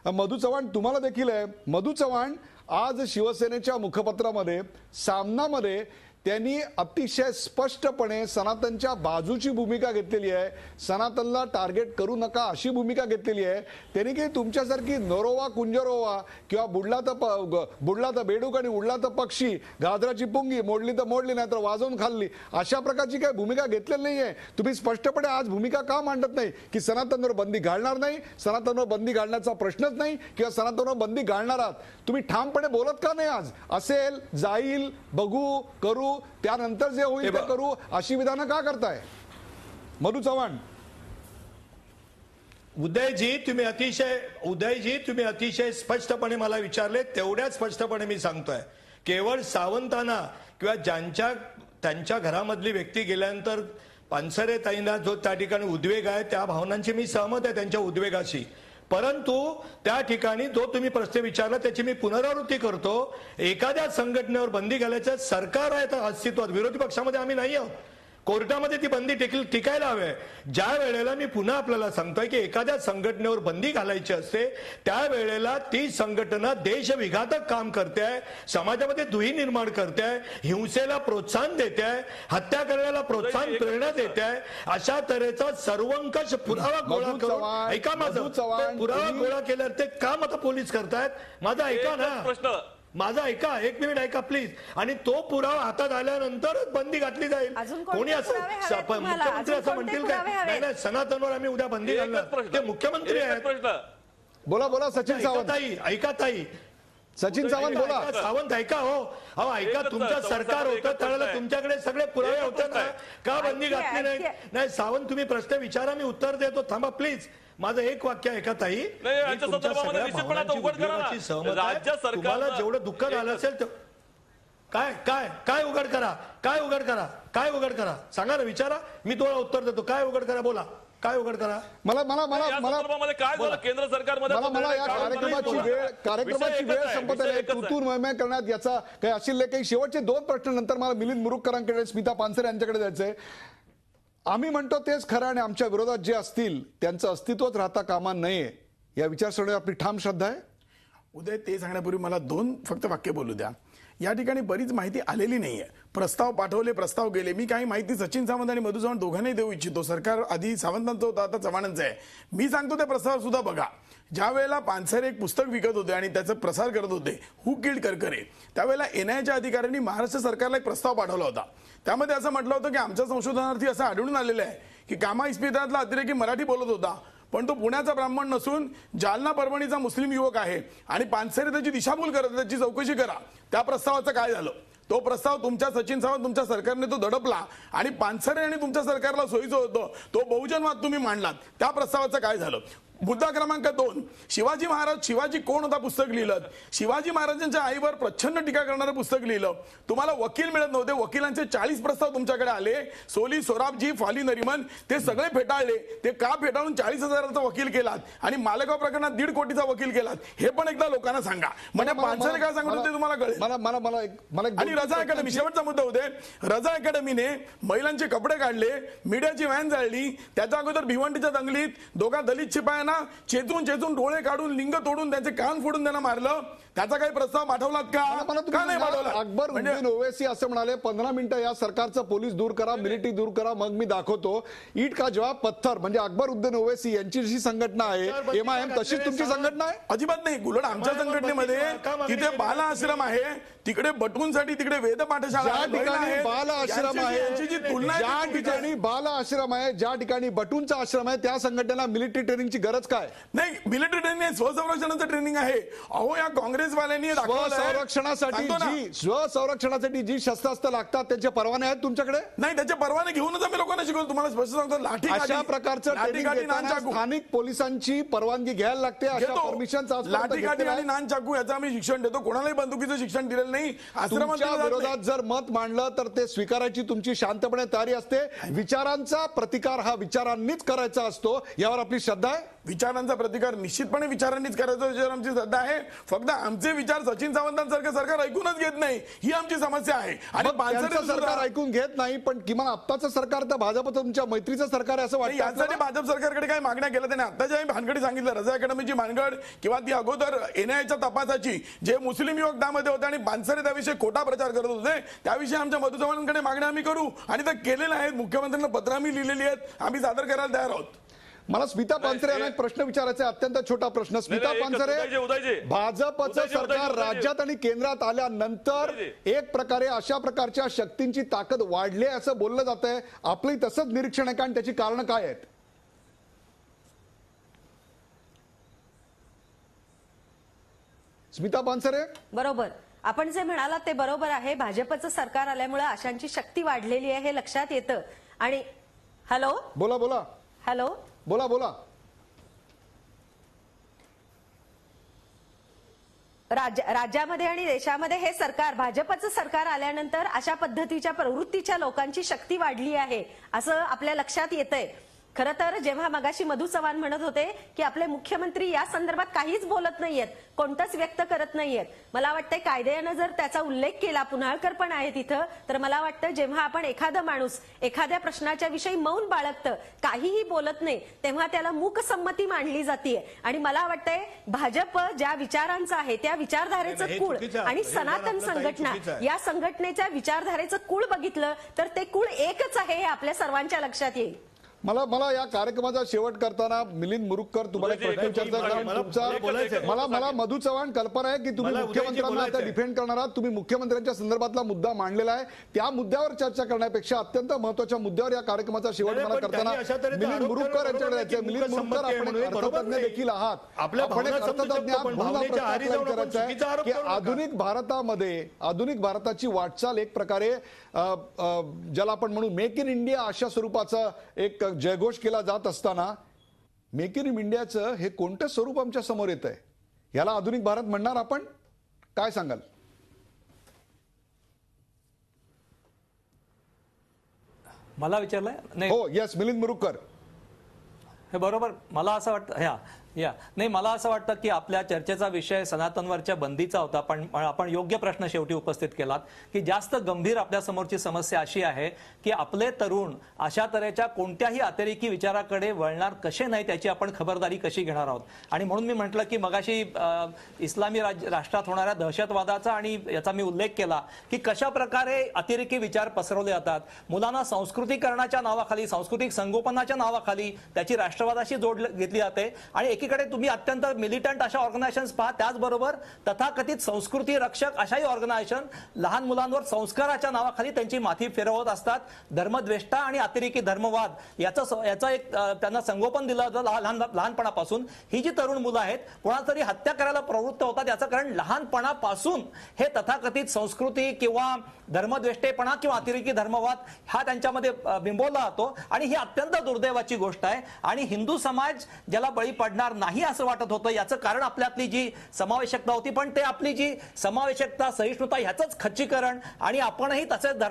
A: मधू चव्हाण तुम्हाला देखील आहे. मधू चव्हाण आज शिवसेनेच्या मुखपत्रामध्ये सामनामध्ये त्यांनी अतिशय स्पष्टपणे सनातनच्या बाजूची भूमिका घेतलेली आहे. सनातनला टार्गेट करू नका अशी भूमिका घेतलेली आहे. त्यांनी की तुमच्यासारखी नरोवा कुंजरोवा किंवा बुडला तर बेडूक आणि उडला तर पक्षी, गाजराची पुंगी मोडली तर मोडली नाही तर वाजवून खाल्ली अशा प्रकारची काही भूमिका घेतलेली नाही आहे. तुम्ही स्पष्टपणे आज भूमिका का मांडत नाही की सनातनवर बंदी घालणार नाही, सनातनवर बंदी घालण्याचा प्रश्नच नाही किंवा सनातनवर बंदी घालणार आहात. तुम्ही ठामपणे बोलत का नाही आज? असेल जाईल बघू करू त्यानंतर जे होईल ते करू अशी विधानं का करताय मधू चव्हाण?
F: उदयजी तुम्ही अतिशय स्पष्टपणे मला विचारले, तेवढ्याच स्पष्टपणे मी सांगतोय. केवळ सावंतांना किंवा त्यांच्या घरामधली व्यक्ती गेल्यानंतर पानसरे ताईंना जो त्या ठिकाणी उद्वेग आहे त्या भावनांची मी सहमत आहे त्यांच्या उद्वेगाशी. परंतु त्या ठिकाणी जो तुम्ही प्रश्न विचारला त्याची मी पुनरावृत्ती करतो. एखाद्या संघटनेवर बंदी घालायचं सरकार आहे तर अस्तित्वात, विरोधी पक्षामध्ये आम्ही नाही आहोत. कोर्टामध्ये ती बंदी टिकायला हवी. ज्या वेळेला मी पुन्हा आपल्याला सांगतोय की एखाद्या संघटनेवर बंदी घालायची असते त्यावेळेला ती संघटना देशविघातक काम करते आहे, समाजामध्ये दुही निर्माण करते आहे, हिंसेला प्रोत्साहन देते आहे, हत्या करण्याला प्रोत्साहन प्रेरणा देते आहे. अशा तऱ्हेचा सर्वंकष पुरावा गोळा करून ऐका माझं पुरावा गोळा केल्यावर ते काम आता पोलीस करतायत. माझा ऐका ना, माझा ऐका, एक मिनिट ऐका प्लीज. आणि तो पुरावा हातात आल्यानंतरच बंदी घातली जाईल. कोणी असं मुख्यमंत्री असं म्हणतील काय? नाही सनातनवर आम्ही उद्या बंदी घालणार, ते मुख्यमंत्री आहेत.
A: बोला सचिन सावंत.
F: ऐका ताई
A: सचिन सावंत बोला.
F: सावंत ऐका. हो ऐका, तुमचं सरकार होतं त्यावेळेला तुमच्याकडे सगळे पुरावे होते ना, का बंदी घातली नाही? नाही सावंत तुम्ही प्रश्न विचारा, मी उत्तर देतो. थांबा प्लीज. माझं एक वाक्य ऐका ताई. तुम्हाला जेवढं दुःख झालं असेल काय काय काय उघड करा, काय उघड करा, काय उघड करा सांगा ना, विचारा, मी तुम्हाला उत्तर देतो. काय उघड करा, बोला काय उघड करा.
E: मला काय झालं केंद्र सरकारमध्ये?
A: मला या कार्यक्रमाची वेळ संपत आहे. तुतूर मयमय करण्यात याचा काही असेल काही शेवटचे 2 प्रश्न नंतर मला मिलिंद मुरुगकरांकडे स्मिता पानसरे यांच्याकडे जायचंय. आम्ही म्हणतो तेच खरं आणि आमच्या विरोधात जे असतील त्यांचं अस्तित्वच राहता कामा नये या विचारसरणीवर आपली ठाम श्रद्धा आहे.
B: उदय, ते सांगण्यापूर्वी मला 2 फक्त वाक्य बोलू द्या. या ठिकाणी बरीच माहिती आलेली नाहीये. प्रस्ताव पाठवले, प्रस्ताव गेले. मी काही माहिती सचिन सावंत आणि मधू चव्हाण दोघांनाही देऊ इच्छितो. सरकार आधी सावंतांचं होतं, आता चव्हाणांचं आहे. मी सांगतो त्या प्रस्ताव सुद्धा बघा. ज्या वेळेला पानसरे एक पुस्तक विकत होते आणि त्याचा प्रसार करत होते, हू किल्ड करकरे, त्यावेळेला एनआयच्या अधिकाऱ्यांनी महाराष्ट्र सरकारला एक प्रस्ताव पाठवला होता. त्यामध्ये असं म्हटलं होतं की आमच्या संशोधनार्थी असं आढळून आलेलं आहे की कामा इस्पितळातला अतिरेकी मराठी बोलत होता, पण तो पुण्याचा ब्राह्मण नसून जालना परभणीचा मुस्लिम युवक आहे आणि पानसरे त्याची दिशाभूल करत, त्याची चौकशी करा. त्या प्रस्तावाचं काय झालं? तो प्रस्ताव तुमच्या सचिन सावंत तुमच्या सरकारने तो दडपला आणि पानसरे आणि तुमच्या सरकारला सोयीचं होतं तो बहुजनवाद तुम्ही मांडलात. त्या प्रस्तावाचं काय झालं? मुद्दा क्रमांक 2, शिवाजी महाराज, शिवाजी कोण होता पुस्तक लिहिलं. शिवाजी महाराजांच्या आईवर प्रचंड टीका करणारं पुस्तक लिहिलं. तुम्हाला वकील मिळत नव्हते, वकिलांचे 40 प्रस्ताव तुमच्याकडे आले. सोली, सोराबजी, फाली, नरिमन ते सगळे फेटाळले. ते का फेटाळून 40,000चा वकील केलात आणि मालेगाव प्रकरणात 1.5 कोटीचा वकील केलात हे पण एकदा लोकांना सांगा. म्हणजे पानसरे काय सांगत होते तुम्हाला कळेल. आणि रजा अकॅडमी, शेवटचा मुद्दा होते. रजा अकॅडमीने महिलांचे कपडे काढले, मीडियाची व्हॅन जाळली. त्याच्या अगोदर भिवंडीच्या दंगलीत 2 दलित शिपायांना त्यांना चेचून डोळे काढून लिंग तोडून त्यांचे कान फोडून त्यांना मारलं, त्याचा काही प्रस्ताव पाठवलात का?
A: मला तुम्ही
B: का नाही
A: सांगा,
B: पाठवला?
A: अकबर
B: म्हणजे
A: उद्दीन ओवैसी असं म्हणाले 15 मिनिटं या सरकारचं पोलीस दूर करा, मिलिटरी दूर करा, मग मी दाखवतो. ईट का जवाब पत्थर. म्हणजे अकबर उद्दीन ओवैसी यांची जी संघटना आहे MIM तशीच तुमची संघटना आहे?
B: अजिबात नाही. उलट आमच्या संघटनेमध्ये तिथे बाल आश्रम आहे, तिकडे बटूंसाठी तिकडे वेद पाठशाळा
A: ज्या
B: आहे,
A: ठिकाणी
B: महिला
A: बाल
B: आहेत.
A: आश्रम आहे,
B: यांची जी तुलना आहे
A: ज्या
B: ती चुकीची आहे.
A: ठिकाणी बाल आश्रम आहे, ज्या ठिकाणी बटूंचा आश्रम आहे, त्या संघटनेला मिलिटरी ट्रेनिंगची गरज काय?
B: नाही, मिलिटरी ट्रेनिंग आहे, स्वसंरक्षणाचं ट्रेनिंग आहे. अहो, या काँग्रेसवाल्यांनी दाखवलं आहे.
A: स्वसंरक्षणासाठी जी शस्त्रास्त्र लागतात त्यांचे परवाने आहेत तुमच्याकडे?
B: नाही, त्याचे परवाने घेऊनच आम्ही लोकांना शिकवतो. तुम्हाला स्पष्ट सांगतो, लाठी
A: अशा प्रकारचं ट्रेनिंग देताना स्थानिक पोलिसांची परवानगी घ्यायला लागते. अशा परमिशन
B: लाठी काठी आणि नान चाकू याचं आम्ही शिक्षण देतो. कोणालाही बंदुकीचं शिक्षण दिलेलं नाही. आश्रमात
A: तुमच्या विरोधात जर मत मांडलं तर ते स्वीकारायची तुमची शांतपणे तयारी असते. विचारांचा प्रतिकार हा विचारांनीच करायचा असतो, यावर आपली श्रद्धा आहे.
B: विचारांचा प्रतिकार निश्चितपणे विचारांनीच करायचा, याच्यावर आमची श्रद्धा आहे. फक्त आमचे विचार सचिन सावंतांसारखं सरकार ऐकूनच घेत नाही, ही आमची समस्या आहे. आणि
A: मग त्यांचं सरकार ऐकून घेत नाही, पण किमान आत्ताचं सरकार तर भाजपचं तुमच्या मैत्रीचं सरकार आहे असं वाटतं
B: यासाठी
A: आपल्याला?
B: भाजप सरकारकडे काही मागण्या केल्या त्याने आत्ताच्या भानगडी सांगितलं, रजा अकॅडमीची भानगड किंवा ती अगोदर NIAच्या तपासाची, जे मुस्लिम युवक त्यामध्ये होते आणि बांसरे त्याविषयी खोटा प्रचार करत होते, त्याविषयी आमच्या मधु चव्हाणांकडे मागण्या आम्ही करू आणि ते केलेल्या आहेत. मुख्यमंत्र्यांना पत्र आम्ही लिहिलेली आहेत, आम्ही सादर करायला तयार आहोत.
A: मला स्मिता पानसरे यांना एक प्रश्न विचारायचा आहे, अत्यंत छोटा प्रश्न. स्मिता पानसरे, भाजपचं सरकार राज्यात आणि केंद्रात आल्यानंतर एक प्रकारे अशा प्रकारच्या शक्तींची ताकद वाढली असं बोललं जात आहे. आपलंही तसंच निरीक्षण आहे का आणि त्याची कारणं काय आहेत? स्मिता पानसरे,
C: बरोबर, आपण जे म्हणालात ते बरोबर आहे. भाजपचं सरकार आल्यामुळे अशांची शक्ती वाढलेली आहे हे लक्षात येतं. आणि हॅलो
A: बोला बोला
C: हॅलो
A: बोला बोला.
C: राज्यामध्ये आणि देशामध्ये हे सरकार, भाजपचं सरकार आल्यानंतर अशा पद्धतीच्या प्रवृत्तीच्या लोकांची शक्ती वाढली आहे असं आपल्या लक्षात येतंय. खरं तर जेव्हा मगाशी मधु चव्हाण म्हणत होते की आपले मुख्यमंत्री या संदर्भात काहीच बोलत नाहीयेत, कोणतंच व्यक्त करत नाहीयेत, मला वाटतंय कायद्यानं जर त्याचा उल्लेख केला, पुन्हाळकर पण आहे तिथं, तर मला वाटतं जेव्हा आपण एखादा माणूस एखाद्या प्रश्नाच्या विषयी मौन बाळगतं, काहीही बोलत नाही, तेव्हा त्याला मूकसंमती मानली जाते. आणि मला वाटतंय भाजप ज्या विचारांचं आहे त्या विचारधारेचं कुळ आणि सनातन संघटना या संघटनेच्या विचारधारेचं कुळ बघितलं तर ते कुळ एकच आहे हे आपल्या सर्वांच्या लक्षात येईल.
A: मला या कार्यक्रमाचा शेवट करताना मिलिंद मुरुगकर तुम्हाला एक प्रश्न विचारता. मला मधु चव्हाण कल्पना आहे की तुम्ही मुख्यमंत्र्यांना आता डिफेंड करणार आहात. तुम्ही मुख्यमंत्र्यांच्या संदर्भातला मुद्दा मांडलेला आहे, त्या मुद्द्यावर चर्चा करण्यापेक्षा अत्यंत महत्वाच्या मुद्द्यावर या कार्यक्रमाचा शेवट मला करताना मिलिंद मुरुगकर यांच्याकडे जायचं. मिलिंद मुरुगकर, आपण एक अर्थतज्ञ देखील आहात. आपण एक अर्थतज्ञ आहात म्हणून हा प्रश्न आपल्याला करायचा आहे की आधुनिक भारताची वाटचाल एक प्रकारे ज्याला आपण म्हणू मेक इन इंडिया अशा स्वरूपाचा एक जयघोष केला जात असताना मेक इन इंडियाचं हे कोणतं स्वरूप आमच्या समोर येत आहे? याला आधुनिक भारत म्हणणार आपण? काय सांगाल?
D: मला विचारलंय? नाही,
A: हो, यस, मिलिंद मुरुगकर.
D: हे बरोबर. मला असं वाटतं नाही, मला असं वाटतं की आपल्या चर्चेचा विषय सनातनवरच्या बंदीचा होता, पण आपण योग्य प्रश्न शेवटी उपस्थित केलात की जास्त गंभीर आपल्या समोरची समस्या अशी आहे की आपले तरुण अशा तऱ्हेच्या कोणत्याही अतिरेकी विचाराकडे वळणार कसे नाही त्याची आपण खबरदारी कशी घेणार आहोत. आणि म्हणून मी म्हटलं की मगाशी इस्लामी राष्ट्रात होणाऱ्या दहशतवादाचा आणि याचा मी उल्लेख केला की कशा प्रकारे अतिरेकी विचार पसरवले जातात. मुलांना संस्कृतीकरणाच्या नावाखाली, सांस्कृतिक संगोपनाच्या नावाखाली त्याची राष्ट्रवादाशी जोड घेतली जाते. आणि एकीकडे तुम्ही अत्यंत मिलिटंट अशा ऑर्गनायझेशन्स पहा, त्याचबरोबर तथाकथित संस्कृती रक्षक अशाही ऑर्गनायझेशन लहान मुलांवर संस्काराच्या नावाखाली त्यांची माथी फिरवत असतात. धर्मद्वेष्टा आणि अतिरेकी धर्मवाद याचा एक त्यांना संगोपन दिलं जातं लहानपणापासून. ही जी तरुण मुलं आहेत कोणातरी हत्या करायला प्रवृत्त होतात, याचं कारण लहानपणापासून हे तथाकथित संस्कृती किंवा धर्मद्वेष्टेपणा किंवा अतिरेकी धर्मवाद हा त्यांच्यामध्ये बिंबवला जातो. आणि ही अत्यंत दुर्दैवाची गोष्ट आहे. आणि हिंदू समाज ज्याला बळी पडणार नाही असं वाटत होतं, याचं कारण आपल्यातली जी समावेशकता होती, पण ते आपली जी समावेशकता, सहिष्णुता ह्याचंच खच्चीकरण आणि आपणही तसेच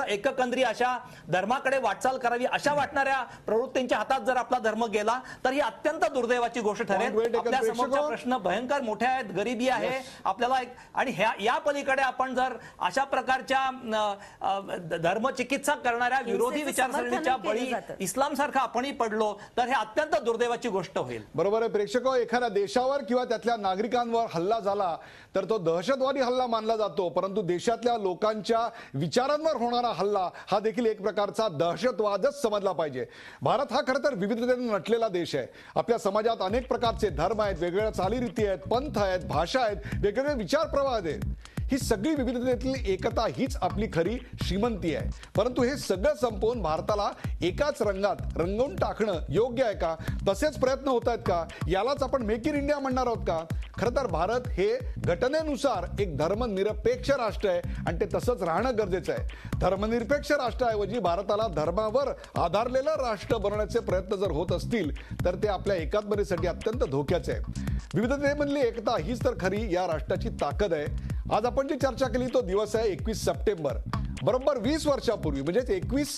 D: एककंद्री अशा धर्माकडे वाटचाल करावी अशा वाटणाऱ्या प्रवृत्तींच्या हातात जर आपला धर्म गेला तर ही अत्यंत दुर्दैवाची गोष्ट ठरेल. आपल्या समोरचा प्रश्न भयंकर मोठे आहेत, गरिबी आहे आपल्याला, आणि या पलीकडे आपण जर अशा प्रकारच्या धर्मचिकित्सा करणाऱ्या विरोधी विचारसरणीच्या बळी इस्लाम सारखा आपणही पडलो तर हे अत्यंत दुर्दैवाची गोष्ट होईल.
A: बरोबर आहे प्रेक्षक, एखाद्या देशावर किंवा त्यातल्या नागरिकांवर हल्ला झाला तर तो दहशतवादी हल्ला मानला जातो, परंतु देशातल्या लोकांच्या विचारांवर होणारा हल्ला हा देखील एक प्रकारचा दहशतवादच समजला पाहिजे. भारत हा खरं तर विविधतेने नटलेला देश आहे. आपल्या समाजात अनेक प्रकारचे धर्म आहेत, वेगवेगळ्या चालीरीती आहेत, पंथ आहेत, भाषा आहेत, वेगवेगळे विचार प्रवाह आहेत. ही सगळी विविधतेतील एकता हीच आपली खरी श्रीमंती आहे. परंतु हे सगळं संपवून भारताला एकाच रंगात रंगवून टाकणं योग्य आहे का? तसेच प्रयत्न होत आहेत का? यालाच आपण मेक इन इंडिया म्हणणार आहोत का? खरं तर भारत हे घटनेनुसार एक धर्मनिरपेक्ष राष्ट्र आहे आणि ते तसंच राहणं गरजेचं आहे. धर्मनिरपेक्ष राष्ट्राऐवजी भारताला धर्मावर आधारलेलं राष्ट्र बनवण्याचे प्रयत्न जर होत असतील तर ते आपल्या एकात्मतेसाठी अत्यंत धोक्याचे आहे. विविधतेमधली एकता हीच तर खरी या राष्ट्राची ताकद आहे. आज आपण जी चर्चा केली तो दिवस आहे 21 सप्टेंबर. बरोबर 20 वर्षापूर्वी म्हणजेच 21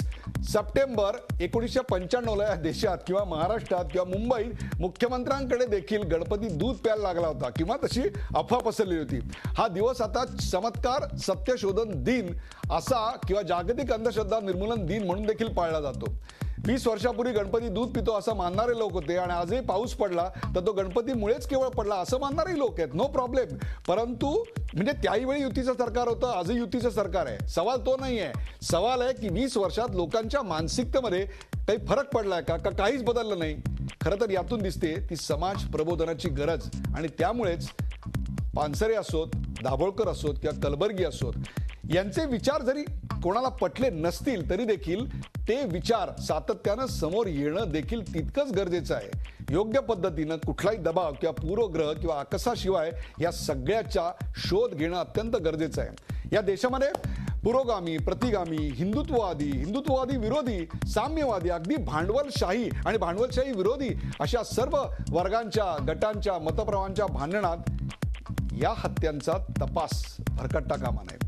A: सप्टेंबर 1995 या देशात किंवा महाराष्ट्रात किंवा मुंबईत मुख्यमंत्र्यांकडे देखील गणपती दूध प्यायला लागला होता किंवा तशी अफवा पसरली होती. हा दिवस आता चमत्कार सत्यशोधन दिन असा किंवा जागतिक अंधश्रद्धा निर्मूलन दिन म्हणून देखील पाळला जातो. 20 वर्षापूर्वी गणपती दूध पितो असं मानणारे लोक होते आणि आजही पाऊस पडला तर तो गणपतीमुळेच केवळ पडला असं मानणारे लोक आहेत. No problem. परंतु म्हणजे त्याही वेळी युतीचं सरकार होतं, आजही युतीचं सरकार आहे. सवाल तो नाही आहे. सवाल आहे की 20 वर्षात लोकांच्या मानसिकतेमध्ये काही फरक पडलाय का काहीच बदललं नाही. खरं तर यातून दिसते ती समाज प्रबोधनाची गरज आणि त्यामुळेच पानसरे असोत, दाभोळकर असोत किंवा कलबर्गी असोत यांचे विचार जरी कोणाला पटले नसतील तरी देखील ते विचार सातत्यानं समोर येणं देखील तितकंच गरजेचं आहे. योग्य पद्धतीनं कुठलाही दबाव किंवा पूर्वग्रह किंवा आकसाशिवाय या सगळ्याचा शोध घेणं अत्यंत गरजेचं आहे. या देशामध्ये पुरोगामी, प्रतिगामी, हिंदुत्ववादी विरोधी, साम्यवादी, अगदी भांडवलशाही आणि भांडवलशाही विरोधी अशा सर्व वर्गांच्या, गटांच्या, मतप्रवाहांच्या भांडणात या हत्यांचा तपास भरकटता कामा नये.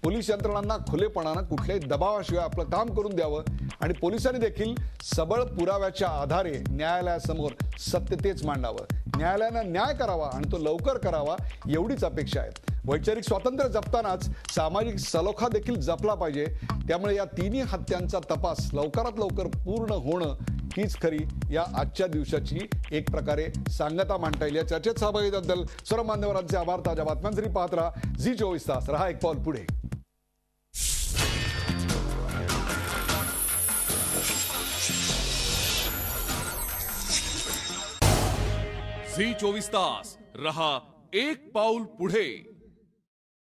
A: पोलीस यंत्रणांना खुलेपणानं कुठल्याही दबावाशिवाय आपलं काम करून द्यावं आणि पोलिसांनी देखील सबळ पुराव्याच्या आधारे न्यायालयासमोर सत्य तेच मांडावं. न्यायालयानं न्याय करावा आणि तो लवकर करावा एवढीच अपेक्षा आहे. वैचारिक स्वातंत्र्य जपतानाच सामाजिक सलोखा देखील जपला पाहिजे. त्यामुळे या तिन्ही हत्यांचा तपास लवकरात लवकर पूर्ण होणं हीच खरी या आजच्या दिवसाची एक प्रकारे सांगता मांडता येईल. या चर्चेत सहभागी झाल्याबद्दल सर्व मान्यवरांचे आभार. ताज्या बातम्यांसाठी पाहत राहा झी 24 तास. रहा एक पाऊल पुढे.
G: झी 24 तास रहा एक पाऊल पुढे.